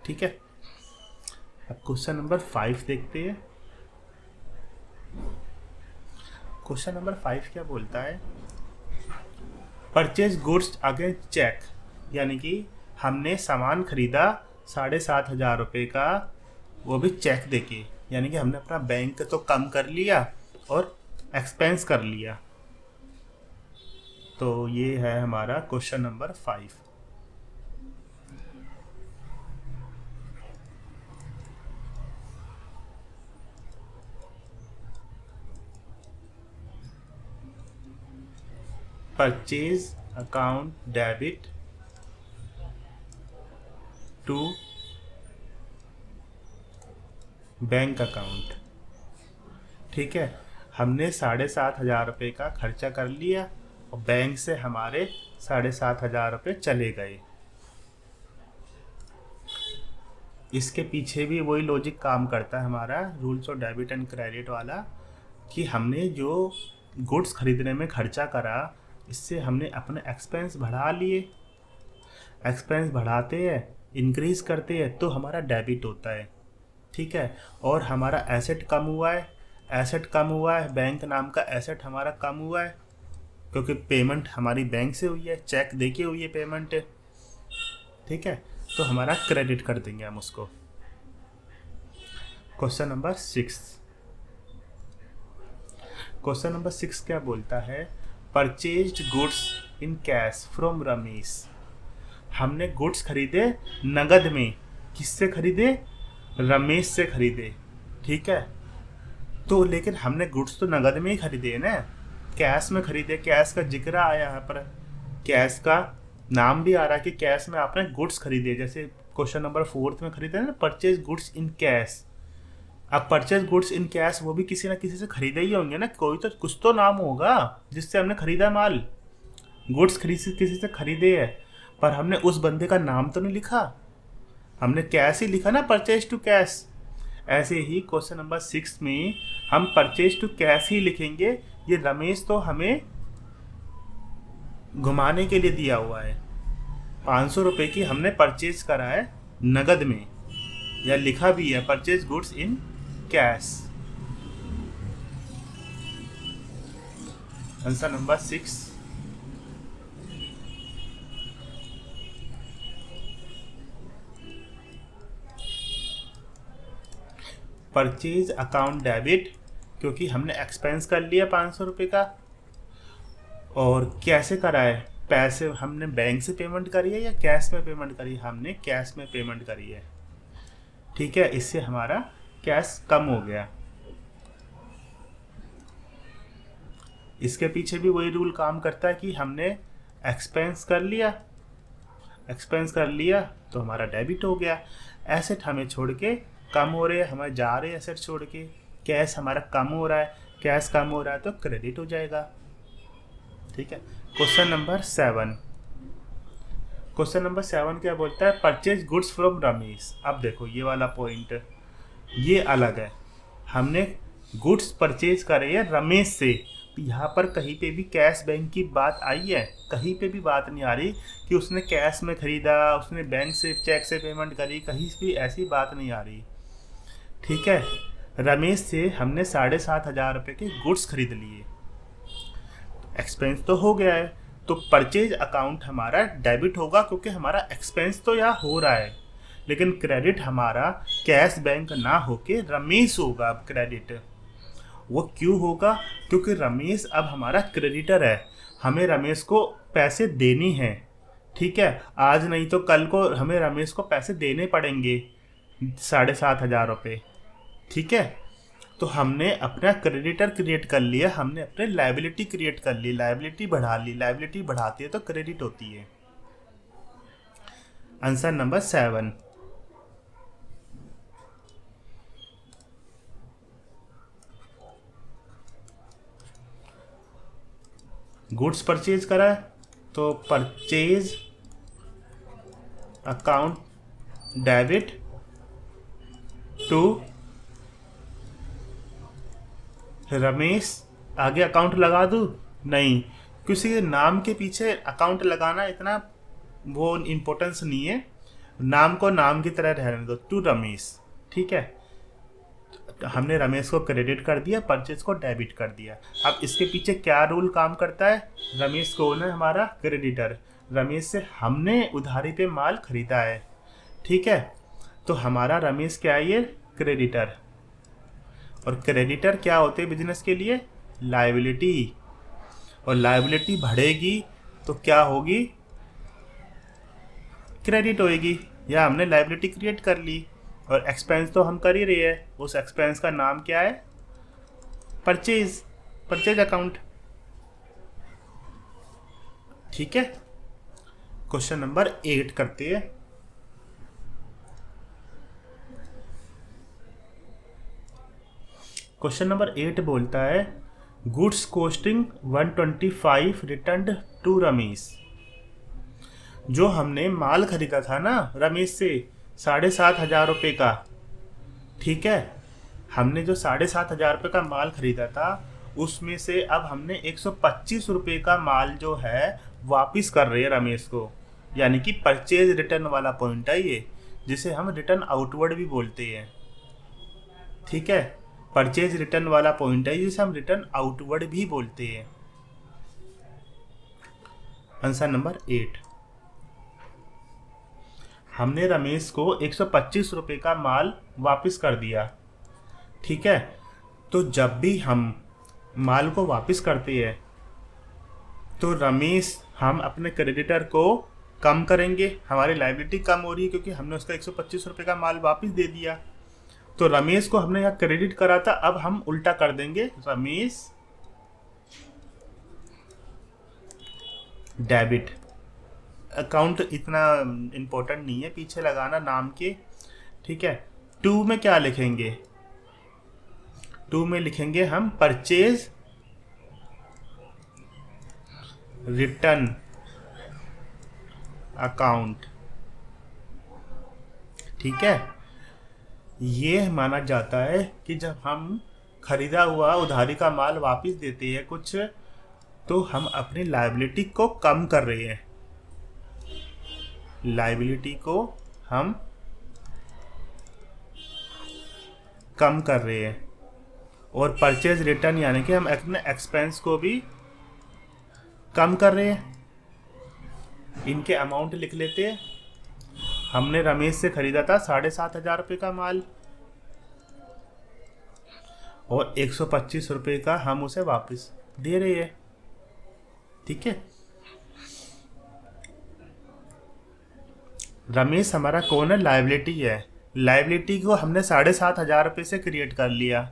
ठीक है, अब क्वेश्चन नंबर 5 देखते हैं। क्वेश्चन नंबर 5 क्या बोलता है, परचेज गुड्स अगेंस्ट चेक, यानी कि हमने सामान खरीदा 7,500 रुपये का, वो भी चेक देके, यानी कि हमने अपना बैंक तो कम कर लिया और एक्सपेंस कर लिया। तो ये है हमारा question number 5। Purchase account debit to bank account. ठीक है, हमने 7,500 रुपये का खर्चा कर लिया और बैंक से हमारे 7,500 रुपये चले गए। इसके पीछे भी वही लॉजिक काम करता है हमारा rules of debit and credit वाला, कि हमने जो गुड्स खरीदने में खर्चा करा, इससे हमने अपने एक्सपेंस बढ़ा लिए। एक्सपेंस बढ़ाते हैं, इंक्रीज करते हैं, तो हमारा डेबिट होता है। ठीक है, और हमारा एसेट कम हुआ है, एसेट कम हुआ है, बैंक नाम का एसेट हमारा कम हुआ है, क्योंकि पेमेंट हमारी बैंक से हुई है, चेक देके हुई है पेमेंट। ठीक है, तो हमारा क्रेडिट कर देंगे हम उसको। Question number 6। क्वेश्चन नंबर 6 क्या बोलता है, purchased goods in cash from Ramesh. हमने गुड्स खरीदे नगद में। किससे खरीदे? रमेश से खरीदे। ठीक है, तो लेकिन हमने गुड्स तो नगद में ही खरीदे ना, कैश में खरीदे। कैश का जिक्र आया यहाँ पर, कैश का नाम भी आ रहा है कि कैश में आपने गुड्स खरीदे। जैसे क्वेश्चन नंबर 4 में खरीदे ना, परचेज गुड्स इन कैश। अब परचेज गुड्स इन कैश, वो भी किसी ना किसी से खरीदे ही होंगे ना, कोई तो कुछ तो नाम होगा जिससे हमने खरीदा माल। गुड्स किसी से खरीदे है, पर हमने उस बंदे का नाम तो नहीं लिखा, हमने कैश ही लिखा ना, परचेज टू कैश। ऐसे ही क्वेश्चन नंबर 6 में हम परचेज टू कैश ही लिखेंगे। ये रमेश तो हमें घुमाने के लिए दिया हुआ है, 500 रुपये की हमने परचेज करा है नगद में, या लिखा भी है purchase goods in cash. Answer number 6। Purchase account debit, क्योंकि हमने एक्सपेंस कर लिया 500 रुपये का। और कैसे करा है? पैसे हमने बैंक से पेमेंट करी है या कैश में पेमेंट करी है? हमने कैश में पेमेंट करी है। ठीक है, इससे हमारा कैश कम हो गया। इसके पीछे भी वही रूल काम करता है कि हमने एक्सपेंस कर लिया तो हमारा डेबिट हो गया। एसेट हमें छोड़ के कम हो रहे हैं, हमें जा रहे हैं एसेट छोड़ के। कैश हमारा कम हो रहा है, कैश कम हो रहा है तो क्रेडिट हो जाएगा। ठीक है, क्वेश्चन नंबर 7। क्वेश्चन नंबर 7 क्या बोलता है, परचेज गुड्स फ्रॉम रमेश। अब देखो ये वाला पॉइंट, ये अलग है। हमने गुड्स परचेज करे हैं रमेश से। यहाँ पर कहीं पे भी कैश बैंक की बात आई है? कहीं पे भी बात नहीं आ रही कि उसने कैश में खरीदा, उसने बैंक से चेक से पेमेंट करी, कहीं भी ऐसी बात नहीं आ रही। ठीक है, रमेश से हमने 7,500 रुपये के गुड्स खरीद लिए, एक्सपेंस तो हो गया है, तो परचेज अकाउंट हमारा डेबिट होगा, क्योंकि हमारा एक्सपेंस तो यहाँ हो रहा है। लेकिन क्रेडिट हमारा कैश बैंक ना होके रमेश होगा। अब क्रेडिट वो क्यों होगा? क्योंकि रमेश अब हमारा क्रेडिटर है, हमें रमेश को पैसे देनी है। ठीक है, आज नहीं तो कल को हमें रमेश को पैसे देने पड़ेंगे 7,500 रुपये। ठीक है, तो हमने अपना क्रेडिटर क्रिएट कर लिया, हमने अपने लायबिलिटी क्रिएट कर ली, लायबिलिटी बढ़ा ली। लायबिलिटी बढ़ाती है तो क्रेडिट होती है। Answer number 7। गुड्स परचेज करा है तो purchase account debit to Ramesh. आगे अकाउंट लगा दूँ? नहीं, किसी के नाम के पीछे अकाउंट लगाना इतना वो इम्पोर्टेंस नहीं है, नाम को नाम की तरह रहने दो, टू रमेश। ठीक है, तो हमने रमेश को क्रेडिट कर दिया, परचेज को डेबिट कर दिया। अब इसके पीछे क्या रूल काम करता है? रमेश कौन है? हमारा क्रेडिटर। रमेश से हमने उधारी पे माल खरीदा है, ठीक है, तो हमारा रमेश क्या है? ये क्रेडिटर। और क्रेडिटर क्या होते हैं बिजनेस के लिए? लायबिलिटी। और लायबिलिटी बढ़ेगी तो क्या होगी? क्रेडिट होएगी, या हमने लायबिलिटी क्रिएट कर ली। और एक्सपेंस तो हम कर ही रहे हैं, उस एक्सपेंस का नाम क्या है? परचेज, परचेज अकाउंट, ठीक है। क्वेश्चन नंबर 8 करते हैं। क्वेश्चन नंबर 8 बोलता है goods costing 125 return to Ramesh. जो हमने माल खरीदा था ना रमेश से 7,500 रुपये का, ठीक है, हमने जो 7,500 रुपये का माल खरीदा था उसमें से अब हमने 125 रुपये का माल जो है वापिस कर रहे हैं रमेश को, यानी कि परचेज रिटर्न वाला पॉइंट है ये, जिसे हम रिटर्न आउटवर्ड भी बोलते हैं, ठीक है। परचेज रिटर्न वाला पॉइंट है जिसे हम रिटर्न आउटवर्ड भी बोलते हैं। Answer number 8। हमने रमेश को 125 रुपये का माल वापस कर दिया, ठीक है, तो जब भी हम माल को वापस करते हैं तो रमेश, हम अपने क्रेडिटर को कम करेंगे, हमारी लायबिलिटी कम हो रही है क्योंकि हमने उसका 125 रुपये का माल वापस दे दिया। तो रमेश को हमने यहाँ क्रेडिट करा था, अब हम उल्टा कर देंगे, रमेश डेबिट। अकाउंट इतना इम्पोर्टेंट नहीं है, पीछे लगाना नाम के, ठीक है। 2 में क्या लिखेंगे? 2 में लिखेंगे हम परचेज रिटर्न अकाउंट, ठीक है। ये माना जाता है कि जब हम खरीदा हुआ उधारी का माल वापस देते हैं कुछ, तो हम अपनी लायबिलिटी को कम कर रहे हैं, लायबिलिटी को हम कम कर रहे हैं। और परचेज रिटर्न यानी कि हम अपने एक्सपेंस को भी कम कर रहे हैं। इनके अमाउंट लिख लेते हैं। हमने रमेश से खरीदा था 7,500 रुपये का माल और 125 रुपये का हम उसे वापस दे रहे हैं, ठीक है। रमेश हमारा कौन है? लायबिलिटी है। लायबिलिटी को हमने 7,500 रुपये से क्रिएट कर लिया,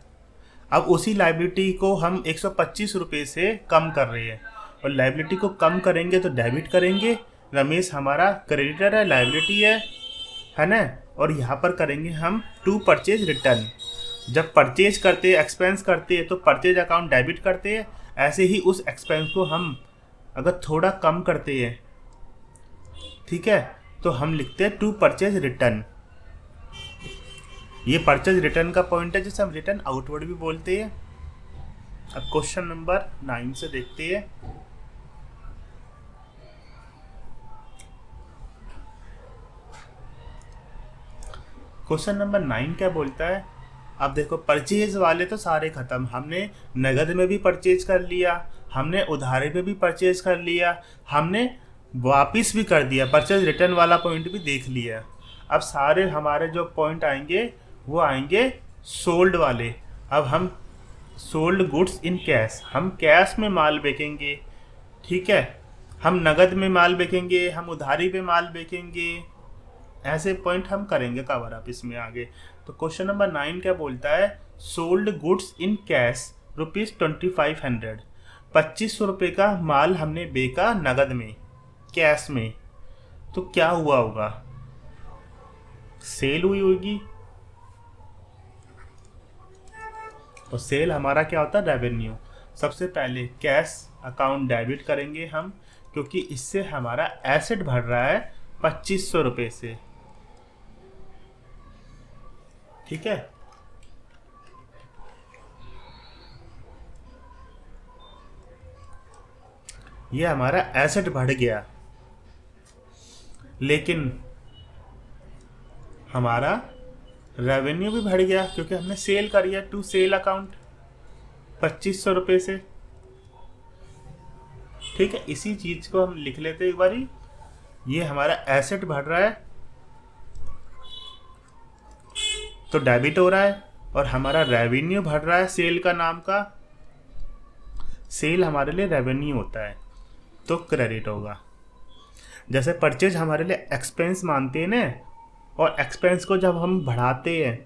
अब उसी लायबिलिटी को हम 125 रुपये से कम कर रहे हैं, और लायबिलिटी को कम करेंगे तो डेबिट करेंगे। रमेश हमारा क्रेडिटर है, लायबिलिटी है ना। और यहाँ पर करेंगे हम टू परचेज रिटर्न। जब परचेज करते हैं, एक्सपेंस करते हैं, तो परचेज अकाउंट डेबिट करते हैं। ऐसे ही उस एक्सपेंस को हम अगर थोड़ा कम करते हैं, ठीक है, तो हम लिखते हैं टू परचेज रिटर्न। ये परचेज रिटर्न का पॉइंट है जिसे हम रिटर्न आउटवर्ड भी बोलते हैं। अब क्वेश्चन नंबर 9 से देखते हैं। क्वेश्चन नंबर 9 क्या बोलता है? अब देखो, परचेज वाले तो सारे खत्म, हमने नगद में भी परचेज कर लिया, हमने उधारी पे भी परचेज कर लिया, हमने वापिस भी कर दिया, परचेज रिटर्न वाला पॉइंट भी देख लिया। अब सारे हमारे जो पॉइंट आएंगे वो आएंगे सोल्ड वाले। अब हम सोल्ड गुड्स इन कैश, हम कैश में माल बेचेंगे, ठीक है, हम नगद में माल बेचेंगे, हम उधारी पे माल बेचेंगे, ऐसे पॉइंट हम करेंगे कवर अप इसमें आगे। तो क्वेश्चन नंबर 9 क्या बोलता है? Sold goods in cash ₹2500। 2500 रुपये का माल हमने बेचा नगद में, कैश में, तो क्या हुआ होगा? सेल हुई होगी। और सेल हमारा क्या होता है? रेवेन्यू। सबसे पहले कैश अकाउंट डेबिट करेंगे हम, क्योंकि इससे हमारा एसेट बढ़ रहा है 2500 रुपये से, ठीक है। ये हमारा एसेट बढ़ गया, लेकिन हमारा रेवेन्यू भी बढ़ गया क्योंकि हमने सेल करी है टू सेल अकाउंट 2500 रुपये से। ठीक है, इसी चीज को हम लिख लेते एक बारी। ये हमारा एसेट बढ़ रहा है तो डेबिट हो रहा है, और हमारा रेवेन्यू बढ़ रहा है सेल का नाम का। सेल हमारे लिए रेवेन्यू होता है तो क्रेडिट होगा। जैसे परचेज हमारे लिए एक्सपेंस मानते हैं ना, और एक्सपेंस को जब हम बढ़ाते हैं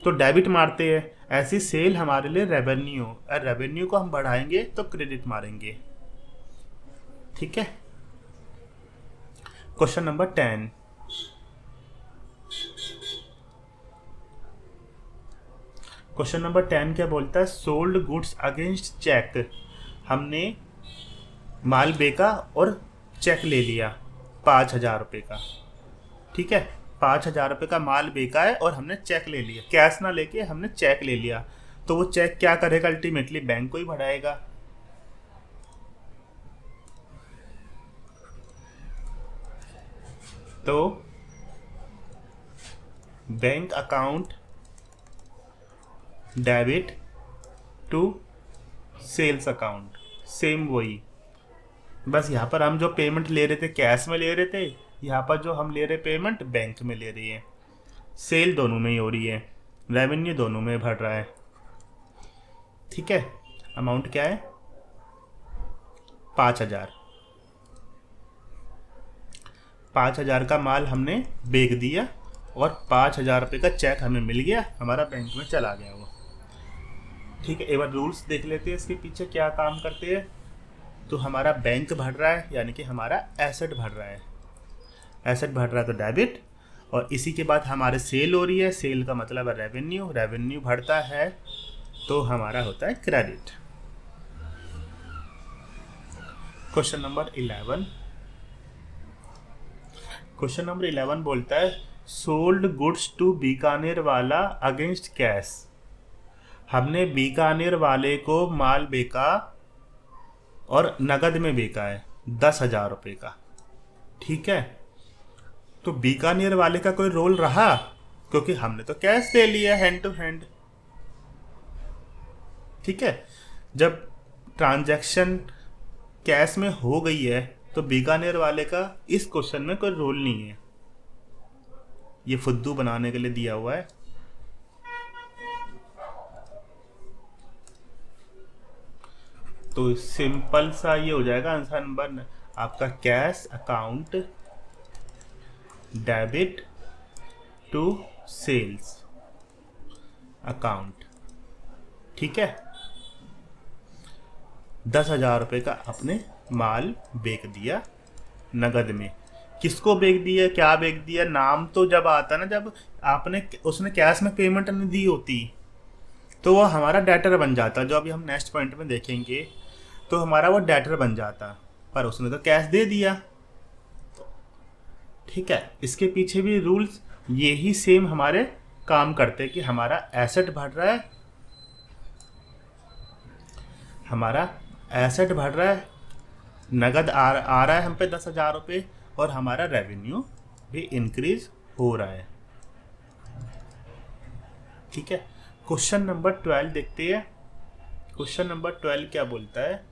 तो डेबिट मारते हैं, ऐसी सेल हमारे लिए रेवेन्यू, और रेवेन्यू को हम बढ़ाएंगे तो क्रेडिट मारेंगे। ठीक है। Question number 10। क्वेश्चन नंबर 10 क्या बोलता है? Sold goods against cheque. हमने माल बेचा और चेक ले लिया 5,000 रुपये का। ठीक है, 5,000 रुपये का माल बेचा है और हमने चेक ले लिया, कैश ना लेके हमने चेक ले लिया। तो वो चेक क्या करेगा? अल्टीमेटली बैंक को ही बढ़ाएगा। तो bank account debit to sales account, same वही, बस यहाँ पर हम जो पेमेंट ले रहे थे कैश में ले रहे थे, यहाँ पर जो हम ले रहे पेमेंट बैंक में ले रही है। सेल दोनों में ही हो रही है, रेवेन्यू दोनों में बढ़ रहा है। ठीक है, अमाउंट क्या है? 5,000। 5,000 का माल हमने बेच दिया और 5,000 रुपये का चेक हमें मिल गया, हमारा बैंक में चला गया वो। ठीक है, एक बार रूल्स देख लेते हैं इसके पीछे क्या काम करते हैं। तो हमारा बैंक बढ़ रहा है यानी कि हमारा एसेट बढ़ रहा है, एसेट बढ़ रहा है तो डेबिट, और इसी के बाद हमारे सेल हो रही है, सेल का मतलब है रेवेन्यू, रेवेन्यू बढ़ता है तो हमारा होता है credit. Question number 11। Question number 11 बोलता है सोल्ड गुड्स टू बीकानेर वाला अगेंस्ट कैश। हमने बीकानेर वाले को माल बेचा और नगद में बेचा है 10,000 रुपये का। ठीक है, तो बीकानेर वाले का कोई रोल रहा? क्योंकि हमने तो कैश ले लिया हैंड टू हैंड। ठीक है, जब ट्रांजैक्शन कैश में हो गई है तो बीकानेर वाले का इस क्वेश्चन में कोई रोल नहीं है, ये फुद्दू बनाने के लिए दिया हुआ है। तो सिंपल सा ये हो जाएगा आंसर नंबर आपका, cash account debit to sales account. ठीक है, 10,000 रुपये का आपने माल बेच दिया नगद में। किसको बेच दिया, क्या बेच दिया? नाम तो जब आता ना, जब आपने उसने कैश में पेमेंट नहीं दी होती तो वो हमारा डेटर बन जाता, जो अभी हम नेक्स्ट पॉइंट में देखेंगे, तो हमारा वो डेटर बन जाता, पर उसने तो कैश दे दिया। ठीक है, इसके पीछे भी रूल्स यही सेम हमारे काम करते हैं कि हमारा एसेट बढ़ रहा है, हमारा एसेट बढ़ रहा है, नगद आ रहा है हम पे 10,000 रुपये, और हमारा रेवेन्यू भी इंक्रीज हो रहा है। ठीक है, क्वेश्चन नंबर 12 देखते हैं। क्वेश्चन नंबर 12 क्या बोलता है?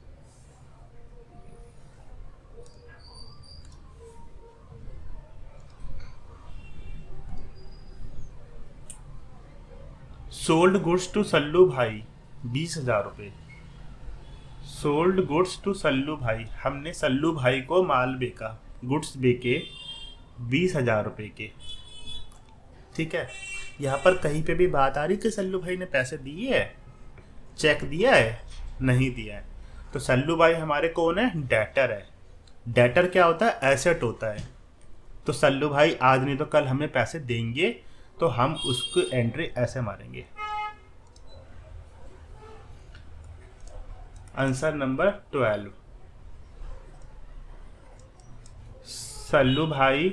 सोल्ड गुड्स टू सल्लू भाई 20,000 रुपये। सोल्ड गुड्स टू सल्लू भाई, हमने सल्लू भाई को माल बेचा, गुड्स बेचे 20,000 रुपये के। ठीक है, यहाँ पर कहीं पे भी बात आ रही कि सल्लू भाई ने पैसे दिए है, चेक दिया है? नहीं दिया है। तो सल्लू भाई हमारे कौन है? डेटर है। डेटर क्या होता है? एसेट होता है। तो सल्लू भाई आज नहीं तो कल हमें पैसे देंगे, तो हम उसको एंट्री ऐसे मारेंगे। आंसर नंबर 12, सल्लू भाई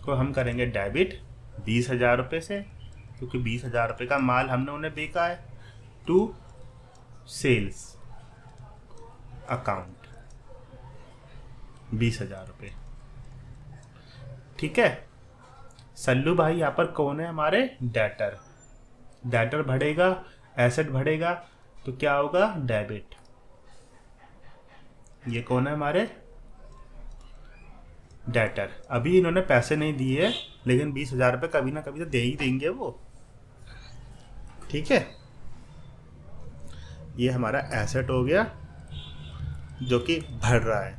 को हम करेंगे डेबिट 20,000 रुपये से, क्योंकि 20,000 रुपये का माल हमने उन्हें बेचा है, टू सेल्स अकाउंट 20,000 रुपये। ठीक है, सल्लू भाई यहाँ पर कौन है? हमारे डेटर। डेटर बढ़ेगा, एसेट बढ़ेगा, तो क्या होगा? डेबिट। ये कौन है? हमारे डेटर। अभी इन्होंने पैसे नहीं दिए, लेकिन 20,000 रुपये कभी ना कभी तो दे ही देंगे वो। ठीक है, ये हमारा एसेट हो गया जो कि बढ़ रहा है,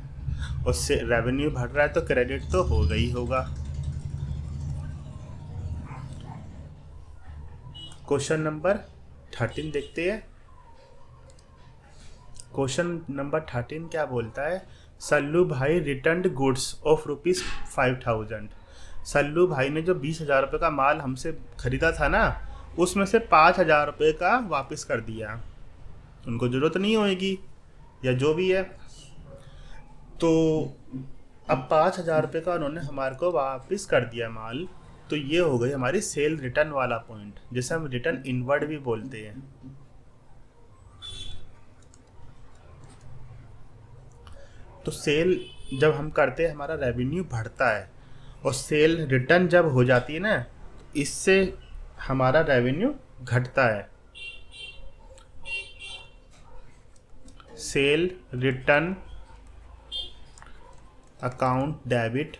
उससे रेवेन्यू बढ़ रहा है तो क्रेडिट तो होगा ही होगा। क्वेश्चन नंबर 13 देखते हैं। क्वेश्चन नंबर 13 क्या बोलता है? सल्लू भाई रिटर्न गुड्स ऑफ ₹5,000। सल्लू भाई ने जो 20,000 रुपये का माल हमसे खरीदा था ना, उसमें से 5,000 रुपये का वापस कर दिया। उनको ज़रूरत नहीं होगी या जो भी है, तो अब 5,000 रुपये का उन्होंने हमारे को वापस कर दिया माल। तो ये हो गई हमारी सेल रिटर्न वाला पॉइंट, जिसे हम रिटर्न इनवर्ड भी बोलते हैं। तो सेल जब हम करते हैं हमारा रेवेन्यू बढ़ता है, और सेल रिटर्न जब हो जाती है ना, इससे हमारा रेवेन्यू घटता है। सेल रिटर्न अकाउंट डेबिट,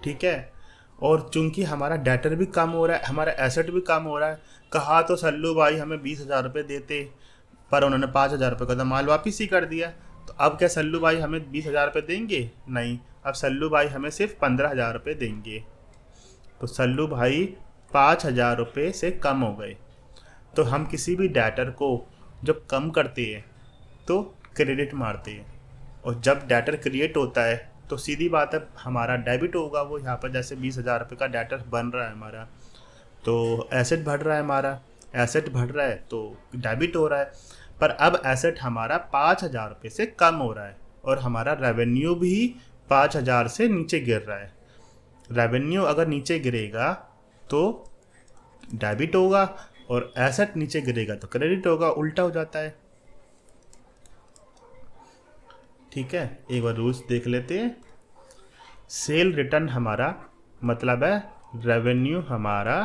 ठीक है। और चूंकि हमारा डेटर भी कम हो रहा है, हमारा एसेट भी कम हो रहा है। कहा तो सल्लू भाई हमें 20,000 रुपये देते, पर उन्होंने 5,000 रुपये का तो माल वापिस ही कर दिया। तो अब क्या सल्लू भाई हमें 20,000 रुपये देंगे? नहीं, अब सल्लू भाई हमें सिर्फ 15,000 रुपये देंगे। तो सल्लू भाई 5,000 रुपये से कम हो गए। तो हम किसी भी डेटर को जब कम करते हैं तो क्रेडिट मारते हैं, और जब डेटर क्रिएट होता है तो सीधी बात है हमारा डेबिट होगा। वो यहाँ पर जैसे 20,000 रुपये का डेटर बन रहा है हमारा, तो एसेट बढ़ रहा है, हमारा एसेट बढ़ रहा है तो डेबिट हो रहा है। पर अब एसेट हमारा 5,000 रुपये से कम हो रहा है, और हमारा रेवेन्यू भी 5,000 से नीचे गिर रहा है। रेवेन्यू अगर नीचे गिरेगा तो डेबिट होगा, और एसेट नीचे गिरेगा तो क्रेडिट होगा, उल्टा हो जाता है। ठीक है, एक बार रूल्स देख लेते हैं। सेल रिटर्न हमारा मतलब है रेवेन्यू हमारा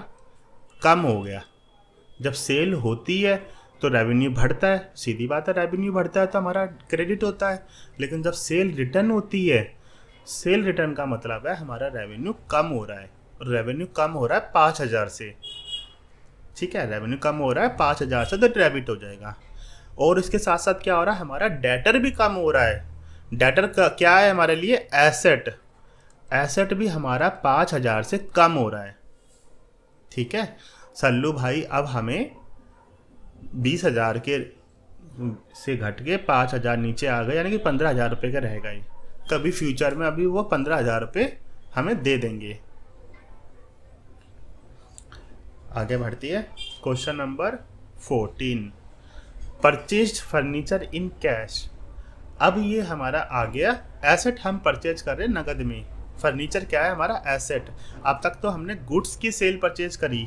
कम हो गया। जब सेल होती है तो रेवेन्यू बढ़ता है, सीधी बात है, रेवेन्यू बढ़ता है तो हमारा क्रेडिट होता है। लेकिन जब सेल रिटर्न होती है, सेल रिटर्न का मतलब है हमारा रेवेन्यू कम हो रहा है, और रेवेन्यू कम हो रहा है 5,000 से। ठीक है, रेवेन्यू कम हो रहा है 5,000 से, तो डेबिट हो जाएगा। और इसके साथ साथ क्या हो रहा है, हमारा डेटर भी कम हो रहा है। डेटर का क्या है हमारे लिए? एसेट। एसेट भी हमारा 5,000 से कम हो रहा है। ठीक है, सल्लू भाई अब हमें 20,000 के से घट के 5,000 नीचे आ गए, यानी कि 15,000 रुपये का रह गए। कभी फ्यूचर में अभी वो 15,000 रुपये हमें दे देंगे। आगे बढ़ती है। Question number 14, purchased furniture in cash. अब ये हमारा आ गया एसेट, हम परचेज कर रहे हैं नगद में। फर्नीचर क्या है? हमारा एसेट। अब तक तो हमने गुड्स की सेल परचेज करी,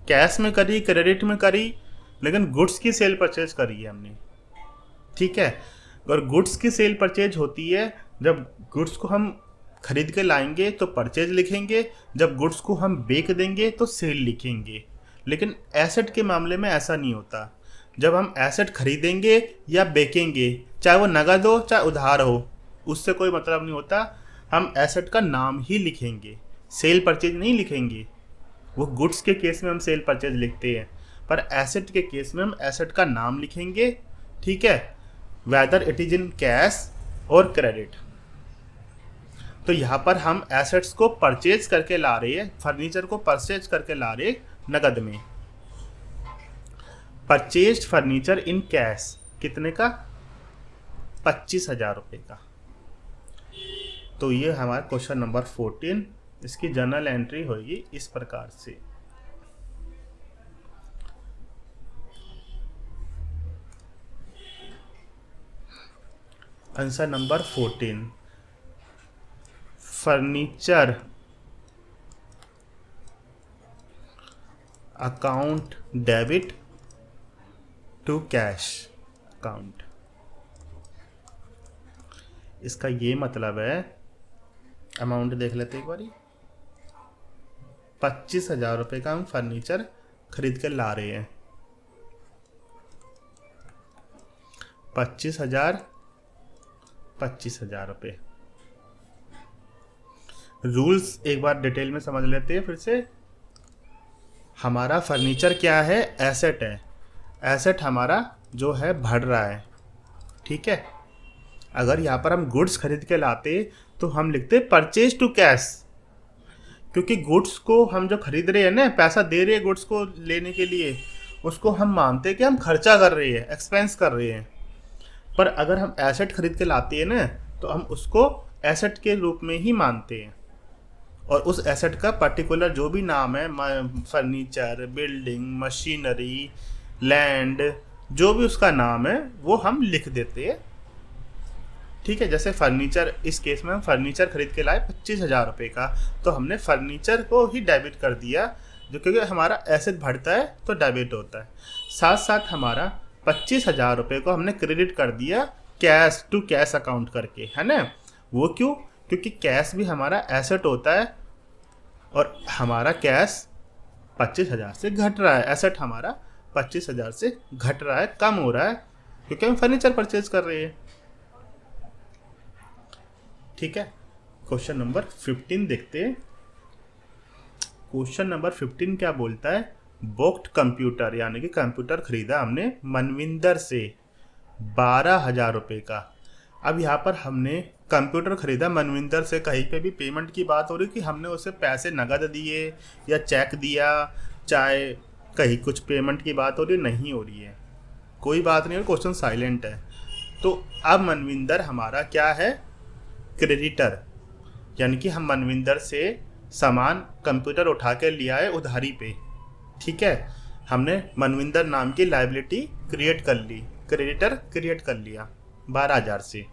कैश में करी, क्रेडिट में करी, लेकिन गुड्स की सेल परचेज करी है हमने। ठीक है, और गुड्स की सेल परचेज होती है जब गुड्स को हम खरीद के लाएंगे तो परचेज लिखेंगे, जब गुड्स को हम बेच देंगे तो सेल लिखेंगे। लेकिन एसेट के मामले में ऐसा नहीं होता। जब हम एसेट खरीदेंगे या बेचेंगे, चाहे वो नगद हो चाहे उधार हो, उससे कोई मतलब नहीं होता। हम एसेट का नाम ही लिखेंगे, सेल परचेज नहीं लिखेंगे। वो गुड्स के केस में हम सेल परचेज लिखते हैं, पर एसेट के केस में हम एसेट का नाम लिखेंगे। ठीक है, whether it is in cash और क्रेडिट। तो यहाँ पर हम एसेट्स को परचेज करके ला रहे हैं, फर्नीचर को परचेज करके ला रहे नगद में। परचेज्ड फर्नीचर इन कैश कितने का? 25,000 रुपये का। तो ये हमारा क्वेश्चन नंबर 14, इसकी जर्नल एंट्री होगी इस प्रकार से। Answer number 14, furniture account debit to cash account. इसका ये मतलब है, अमाउंट देख लेते एक बारी। 25,000 का हम फर्नीचर खरीद कर ला रहे हैं। 25,000 रुपये। रूल्स एक बार डिटेल में समझ लेते हैं फिर से। हमारा फर्नीचर क्या है? एसेट है। एसेट हमारा जो है बढ़ रहा है, ठीक है। अगर यहाँ पर हम गुड्स खरीद के लाते तो हम लिखते परचेज टू कैश, क्योंकि गुड्स को हम जो खरीद रहे हैं ना, पैसा दे रहे हैं गुड्स को लेने के लिए, उसको हम मानते हैं कि हम खर्चा कर रहे हैं, एक्सपेंस कर रहे हैं। पर अगर हम एसेट खरीद के लाते हैं ना, तो हम उसको एसेट के रूप में ही मानते हैं, और उस एसेट का पर्टिकुलर जो भी नाम है, फर्नीचर, बिल्डिंग, मशीनरी, लैंड, जो भी उसका नाम है वो हम लिख देते हैं, ठीक है। जैसे फर्नीचर, इस केस में हम फर्नीचर खरीद के लाए 25,000 का, तो हमने फर्नीचर को ही डेबिट कर दिया, जो क्योंकि हमारा एसेट बढ़ता है तो डेबिट होता है। साथ साथ हमारा 25,000 को हमने क्रेडिट कर दिया कैश टू कैश अकाउंट करके, है ना। वो क्यों? क्योंकि कैश भी हमारा एसेट होता है, और हमारा कैश 25,000 से घट रहा है, एसेट हमारा 25,000 से घट रहा है, कम हो रहा है, क्योंकि हम फर्नीचर परचेज कर रहे हैं, ठीक है। क्वेश्चन नंबर 15 देखते हैं। क्वेश्चन नंबर 15 क्या बोलता है? बुक्ड कंप्यूटर, यानी कि कंप्यूटर खरीदा हमने मनविंदर से 12,000 का। अब यहाँ पर हमने कंप्यूटर खरीदा मनविंदर से, कहीं पे भी पेमेंट की बात हो रही कि हमने उसे पैसे नगद दिए या चेक दिया, चाहे कहीं कुछ पेमेंट की बात हो रही, नहीं हो रही है, कोई बात नहीं है, क्वेश्चन साइलेंट है। तो अब मनविंदर हमारा क्या है? क्रेडिटर, यानी कि हम मनविंदर से सामान कंप्यूटर उठा के लिया है उधारी पे, ठीक है। हमने मनविंदर नाम की लायबिलिटी क्रिएट कर ली, क्रेडिटर क्रिएट कर लिया 12,000 से।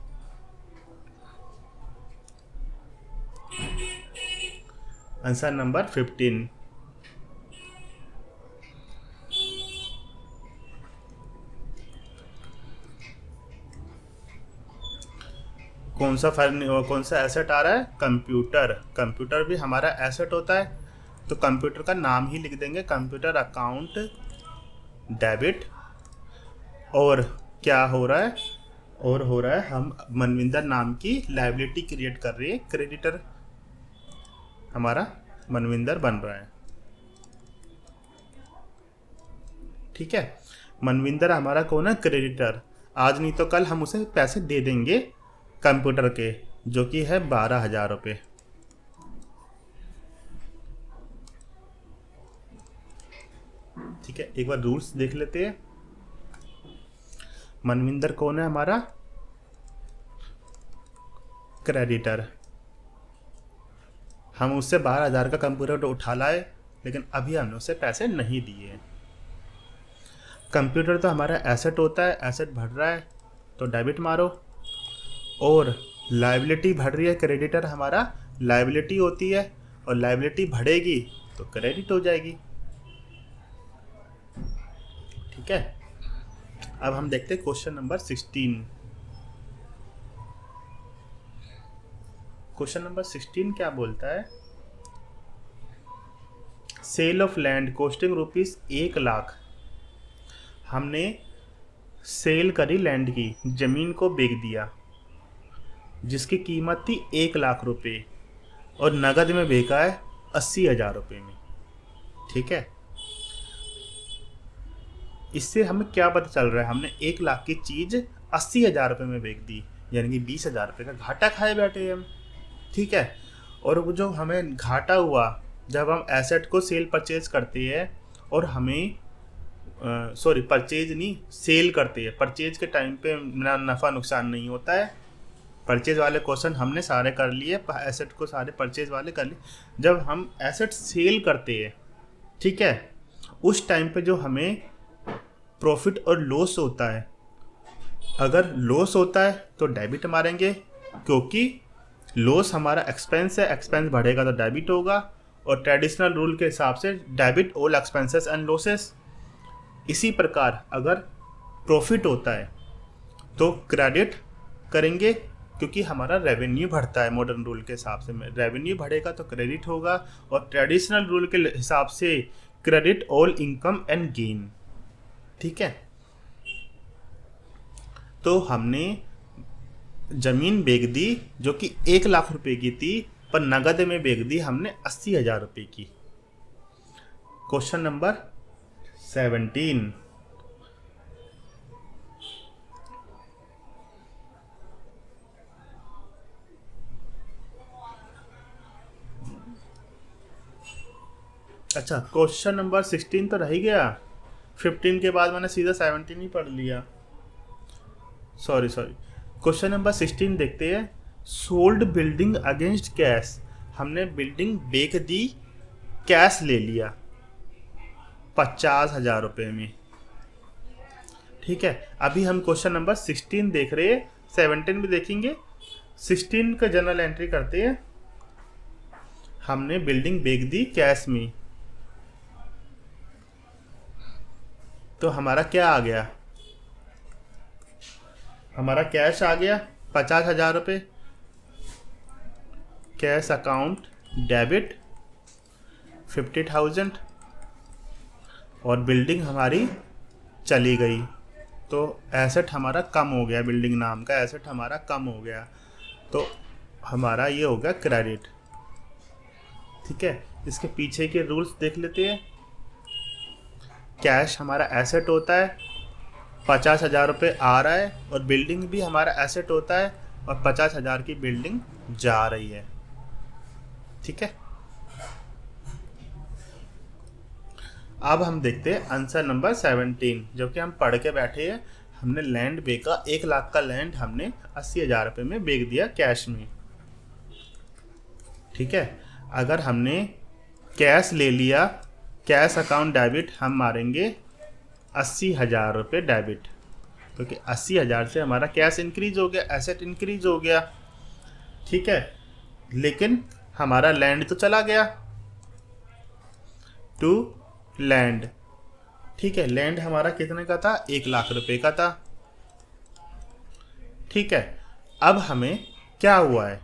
Answer number 15। कौन सा एसेट आ रहा है? कंप्यूटर। कंप्यूटर भी हमारा एसेट होता है, तो कंप्यूटर का नाम ही लिख देंगे, कंप्यूटर अकाउंट डेबिट। और क्या हो रहा है? और हो रहा है, हम मनविंदर नाम की लायबिलिटी क्रिएट कर रहे हैं, क्रेडिटर हमारा मनविंदर बन रहा है, ठीक है। मनविंदर हमारा कौन है? क्रेडिटर। आज नहीं तो कल हम उसे पैसे दे देंगे कंप्यूटर के, जो कि है 12,000 ठीक है। एक बार रूल्स देख लेते हैं। मनविंदर कौन है? हमारा क्रेडिटर। हम उससे 12,000 का कंप्यूटर उठा लाए, लेकिन अभी हमने उसे पैसे नहीं दिए। कंप्यूटर तो हमारा एसेट होता है, एसेट बढ़ रहा है तो डेबिट मारो, और लायबिलिटी बढ़ रही है, क्रेडिटर हमारा लायबिलिटी होती है, और लायबिलिटी बढ़ेगी तो क्रेडिट हो जाएगी, ठीक है। अब हम देखते हैं क्वेश्चन नंबर 16। क्वेश्चन नंबर 16 क्या बोलता है? Sale of land costing ₹1,00,000। हमने सेल करी लैंड की, जमीन को बेच दिया, जिसकी कीमत थी ₹1,00,000, और नगद में बेचा है 80,000 में, ठीक है। इससे हमें क्या पता चल रहा है? हमने 1,00,000 की चीज़ 80,000 में बेच दी, यानी कि 20,000 का घाटा खाए बैठे हम, ठीक है। और वो जो हमें घाटा हुआ जब हम एसेट को सेल परचेज करते हैं, और हमें परचेज नहीं, सेल करते हैं, परचेज के टाइम पे नफ़ा नुकसान नहीं होता है। परचेज वाले क्वेश्चन हमने सारे कर लिए, एसेट को सारे परचेज वाले कर लिए। जब हम एसेट सेल करते हैं, ठीक है, उस टाइम पे जो हमें प्रॉफिट और लॉस होता है, अगर लॉस होता है तो डेबिट मारेंगे, क्योंकि लॉस हमारा एक्सपेंस है, एक्सपेंस बढ़ेगा तो डेबिट होगा, और ट्रेडिशनल रूल के हिसाब से debit all expenses and losses. इसी प्रकार अगर प्रॉफिट होता है तो क्रेडिट करेंगे, क्योंकि हमारा रेवेन्यू बढ़ता है मॉडर्न रूल के हिसाब से। रेवेन्यू बढ़ेगा तो क्रेडिट होगा, और ट्रेडिशनल रूल के हिसाब से credit all income and gain. ठीक है, तो हमने जमीन बेच दी जो कि 1,00,000 रुपए की थी, पर नगद में बेच दी हमने 80,000 रुपए की। Question number 17। अच्छा, क्वेश्चन नंबर 16 तो रह ही गया। 15 के बाद मैंने सीधा 17 ही पढ़ लिया। सॉरी। क्वेश्चन नंबर 16 देखते हैं। Sold building against cash. हमने बिल्डिंग बेच दी, कैश ले लिया 50,000 रुपये में। ठीक है, अभी हम क्वेश्चन नंबर 16 देख रहे हैं, 17 भी देखेंगे। 16 का जनरल एंट्री करते हैं। हमने बिल्डिंग बेच दी कैश में, तो हमारा क्या आ गया? हमारा कैश आ गया 50,000 रुपये। कैश अकाउंट डेबिट 50,000, और बिल्डिंग हमारी चली गई, तो एसेट हमारा कम हो गया। बिल्डिंग नाम का एसेट हमारा कम हो गया, तो हमारा ये हो गया क्रेडिट। ठीक है, इसके पीछे के रूल्स देख लेते हैं। कैश हमारा एसेट होता है, 50,000 रुपये आ रहा है, और बिल्डिंग भी हमारा एसेट होता है, और 50,000 की बिल्डिंग जा रही है। ठीक है, अब हम देखते हैं आंसर नंबर 17, जो कि हम पढ़ के बैठे हैं। हमने लैंड बेचा, 1,00,000 का लैंड हमने 80,000 रुपये में बेच दिया कैश में। ठीक है, अगर हमने कैश ले लिया, कैश अकाउंट डेबिट, हम मारेंगे 80,000 रुपये डेबिट, क्योंकि 80,000 से हमारा कैश इंक्रीज हो गया, एसेट इंक्रीज हो गया। ठीक है, लेकिन हमारा लैंड तो चला गया टू लैंड। ठीक है, लैंड हमारा कितने का था? 1,00,000 रुपये का था। ठीक है, अब हमें क्या हुआ है?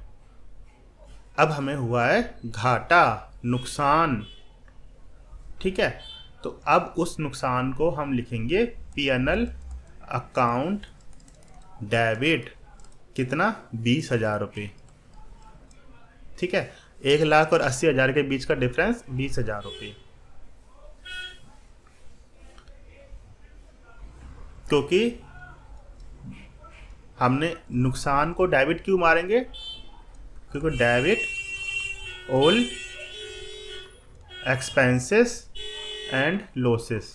अब हमें हुआ है घाटा, नुकसान। ठीक है, तो अब उस नुकसान को हम लिखेंगे P&L अकाउंट डेबिट। कितना? 20,000 रुपये। ठीक है, 1,00,000 और 80,000 के बीच का डिफरेंस 20,000 रुपये। क्योंकि हमने नुकसान को डेबिट क्यों मारेंगे? क्योंकि debit all expenses and losses.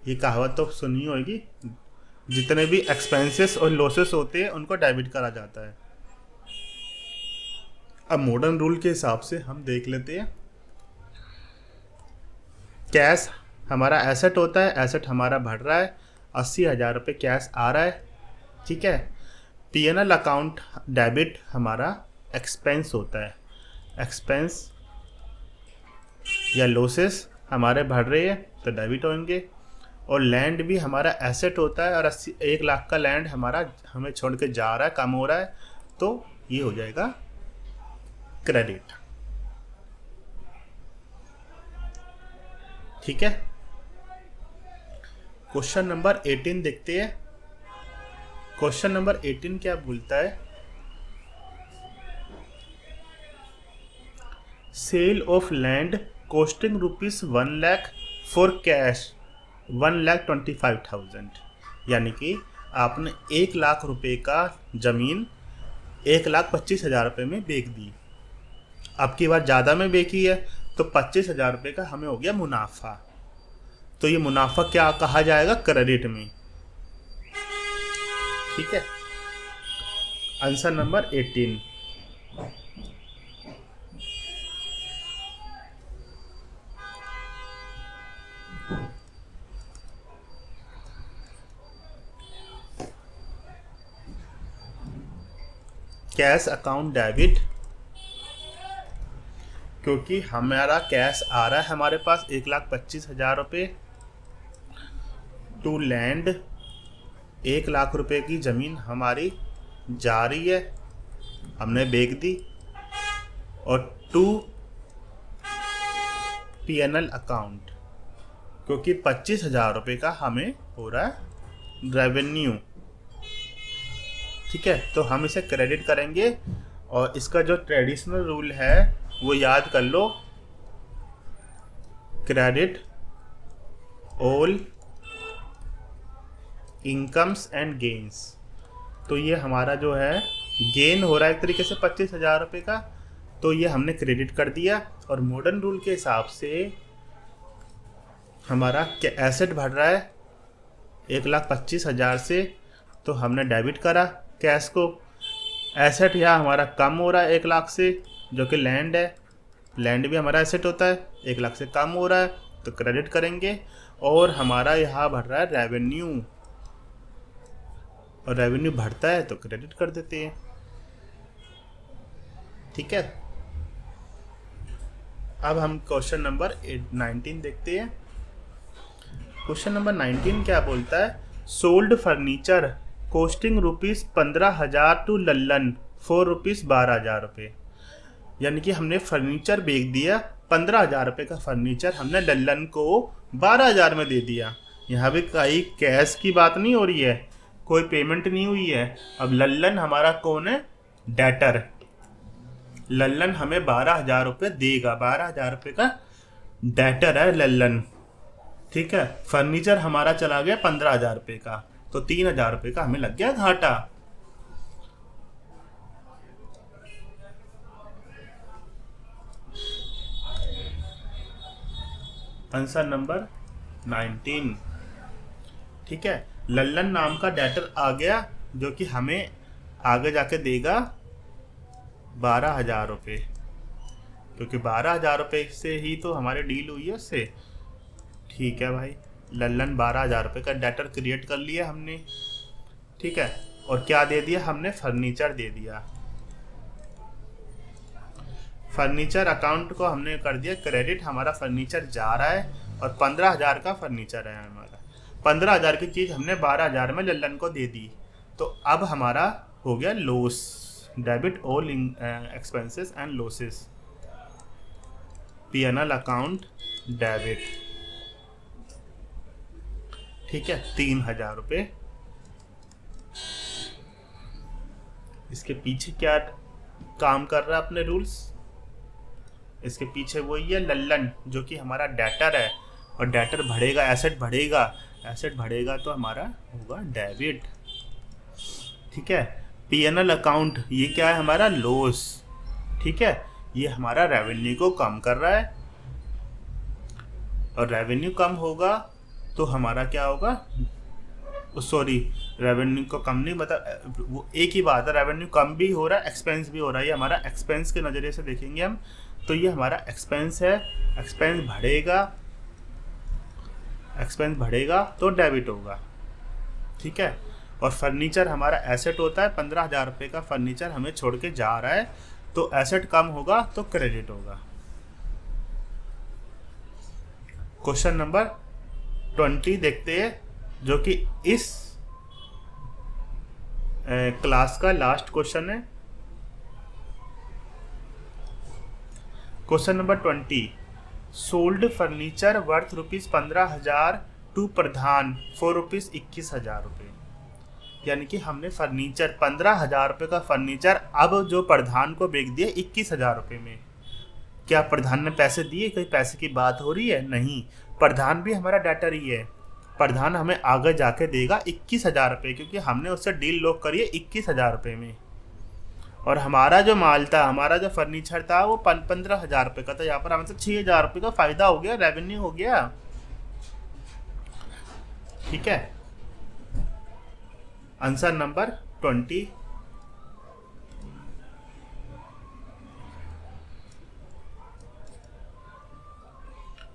ये कहावत तो सुनी होगी, जितने भी एक्सपेंसेस और लॉसेस होते हैं उनको डेबिट करा जाता है। अब मॉडर्न रूल के हिसाब से हम देख लेते हैं। कैश हमारा एसेट होता है, एसेट हमारा बढ़ रहा है, 80,000 रुपये कैश आ रहा है। ठीक है, P&L अकाउंट डेबिट हमारा एक्सपेंस होता है, एक्सपेंस या लॉसेस हमारे बढ़ रहे हैं तो डेबिट होंगे। और लैंड भी हमारा एसेट होता है, और 1,00,000 का लैंड हमारा हमें छोड़ के जा रहा है, कम हो रहा है, तो ये हो जाएगा क्रेडिट। ठीक है, क्वेश्चन नंबर 18 देखते हैं। क्वेश्चन नंबर 18 क्या बोलता है? Sale of land costing ₹1,00,000 for cash 1,25,000। यानी कि आपने 1,00,000 रुपये का जमीन 1,25,000 रुपये में बेच दी। अब की बार ज़्यादा में बेची है, तो 25,000 रुपये का हमें हो गया मुनाफा। तो ये मुनाफा क्या कहा जाएगा? क्रेडिट में। ठीक है, answer number 18। Cash account debit, क्योंकि हमारा कैश आ रहा है हमारे पास 1,25,000 रुपये टू लैंड। 1,00,000 रुपये की ज़मीन हमारी जा रही है, हमने बेच दी। और टू P&L अकाउंट, क्योंकि 25,000 रुपये का हमें हो रहा है रेवेन्यू। ठीक है, तो हम इसे क्रेडिट करेंगे और इसका जो ट्रेडिशनल रूल है वो याद कर लो, credit all incomes and gains. तो ये हमारा जो है गेन हो रहा है एक तरीके से 25,000 रुपये का, तो ये हमने क्रेडिट कर दिया। और मॉडर्न रूल के हिसाब से हमारा एसेट बढ़ रहा है 1,25,000 से, तो हमने डेबिट करा कैश को। एसेट यहाँ हमारा कम हो रहा है 1 लाख से, जो कि लैंड है, लैंड भी हमारा एसेट होता है, 1 लाख से कम हो रहा है तो क्रेडिट करेंगे। और हमारा यहाँ बढ़ रहा है रेवेन्यू, और रेवेन्यू बढ़ता है तो क्रेडिट कर देते हैं। ठीक है, अब हम क्वेश्चन नंबर 19 देखते हैं। क्वेश्चन नंबर 19 क्या बोलता है? Sold furniture costing ₹15,000 to Lallan for ₹12,000 रुपये। यानी कि हमने फर्नीचर बेच दिया, 15,000 रुपये का फर्नीचर हमने लल्लन को 12,000 में दे दिया। यहाँ भी कहीं कैश की बात नहीं हो रही है, कोई पेमेंट नहीं हुई है। अब लल्लन हमारा कौन है? डेटर। लल्लन हमें 12,000 रुपये देगा, 12,000 रुपये का डेटर है लल्लन। ठीक है, फर्नीचर हमारा चला गया 15,000 रुपये का, तो 3,000 रुपये का हमें लग गया घाटा। Answer number 19। ठीक है, लल्लन नाम का डेटर आ गया जो कि हमें आगे जाके देगा 12,000 रुपये, क्योंकि 12,000 रुपये से ही तो हमारी डील हुई है उससे। ठीक है भाई, लल्लन 12,000 रुपये का डेटर क्रिएट कर लिया हमने। ठीक है, और क्या दे दिया हमने? फर्नीचर दे दिया। फर्नीचर अकाउंट को हमने कर दिया क्रेडिट, हमारा फर्नीचर जा रहा है और 15,000 का फर्नीचर है हमारा। 15,000 की चीज़ हमने 12,000 में लल्लन को दे दी, तो अब हमारा हो गया loss. Debit all expenses and losses, P&L account debit. ठीक है, 3,000 रुपये। इसके पीछे क्या काम कर रहा है अपने रूल्स? इसके पीछे वही है लल्लन, जो कि हमारा डेटर है, और डेटर बढ़ेगा, एसेट बढ़ेगा, एसेट बढ़ेगा तो हमारा होगा डेबिट। ठीक है, P&L अकाउंट ये क्या है? हमारा लॉस। ठीक है, ये हमारा रेवेन्यू को कम कर रहा है, और रेवेन्यू कम होगा तो हमारा क्या होगा? सॉरी, रेवेन्यू को कम नहीं, मतलब वो एक ही बात है, रेवेन्यू कम भी हो रहा है, एक्सपेंस भी हो रहा है। ये हमारा एक्सपेंस के नज़रिए से देखेंगे हम, तो ये हमारा एक्सपेंस है, एक्सपेंस बढ़ेगा, एक्सपेंस बढ़ेगा तो डेबिट होगा। ठीक है, और फर्नीचर हमारा एसेट होता है, 15,000 रुपये का फर्नीचर हमें छोड़ के जा रहा है, तो एसेट कम होगा तो क्रेडिट होगा। क्वेश्चन नंबर 20 देखते हैं, जो कि इस क्लास का लास्ट क्वेश्चन है। Question number 20, sold furniture worth ₹15,000 to Pradhan for ₹21,000 रुपये। यानी कि हमने फर्नीचर 15,000 रुपये का फर्नीचर अब जो प्रधान को बेच दिया 21,000 रुपये में। क्या प्रधान ने पैसे दिए? कोई पैसे की बात हो रही है? नहीं, प्रधान भी हमारा डेटर ही है। प्रधान हमें आगे जाके देगा 21,000 रुपये, क्योंकि हमने उससे डील लॉक करी है 21,000 रुपये में। और हमारा जो माल था, हमारा जो फर्नीचर था वो 15,000 रुपये का था। यहाँ पर हमसे 6,000 रुपये का फायदा हो गया, रेवेन्यू हो गया। ठीक है, आंसर नंबर 20।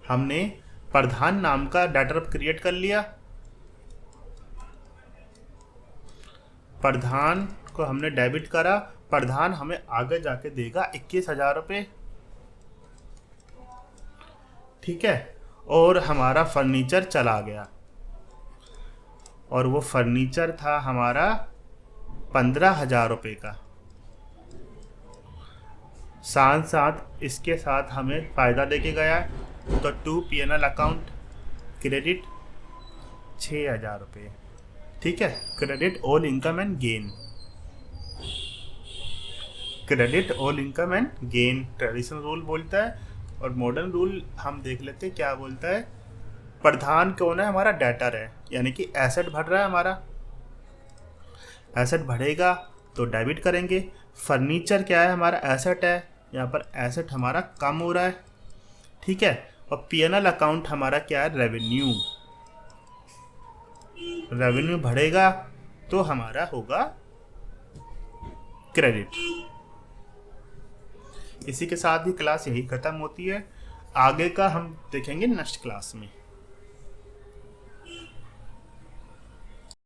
हमने प्रधान नाम का डेटर क्रिएट कर लिया, प्रधान को हमने डेबिट करा, प्रधान हमें आगे जाके देगा 21,000 रुपये। ठीक है, और हमारा फर्नीचर चला गया, और वो फर्नीचर था हमारा 15,000 रुपये का। साथ साथ इसके साथ हमें फ़ायदा देके गया है, तो टू P&L अकाउंट क्रेडिट 6,000 रुपये। ठीक है, credit all income and gain, credit all income and gain traditional rule बोलता है। और मॉडर्न रूल हम देख लेते हैं क्या बोलता है। प्रधान कौन है? हमारा डेटर है, यानी कि एसेट बढ़ रहा है हमारा, एसेट बढ़ेगा तो डेबिट करेंगे। फर्नीचर क्या है? हमारा एसेट है, यहाँ पर एसेट हमारा कम हो रहा है। ठीक है, और P&L अकाउंट हमारा क्या है? रेवेन्यू, रेवेन्यू बढ़ेगा तो हमारा होगा क्रेडिट। इसी के साथ ही क्लास यही ख़त्म होती है, आगे का हम देखेंगे नेक्स्ट क्लास में।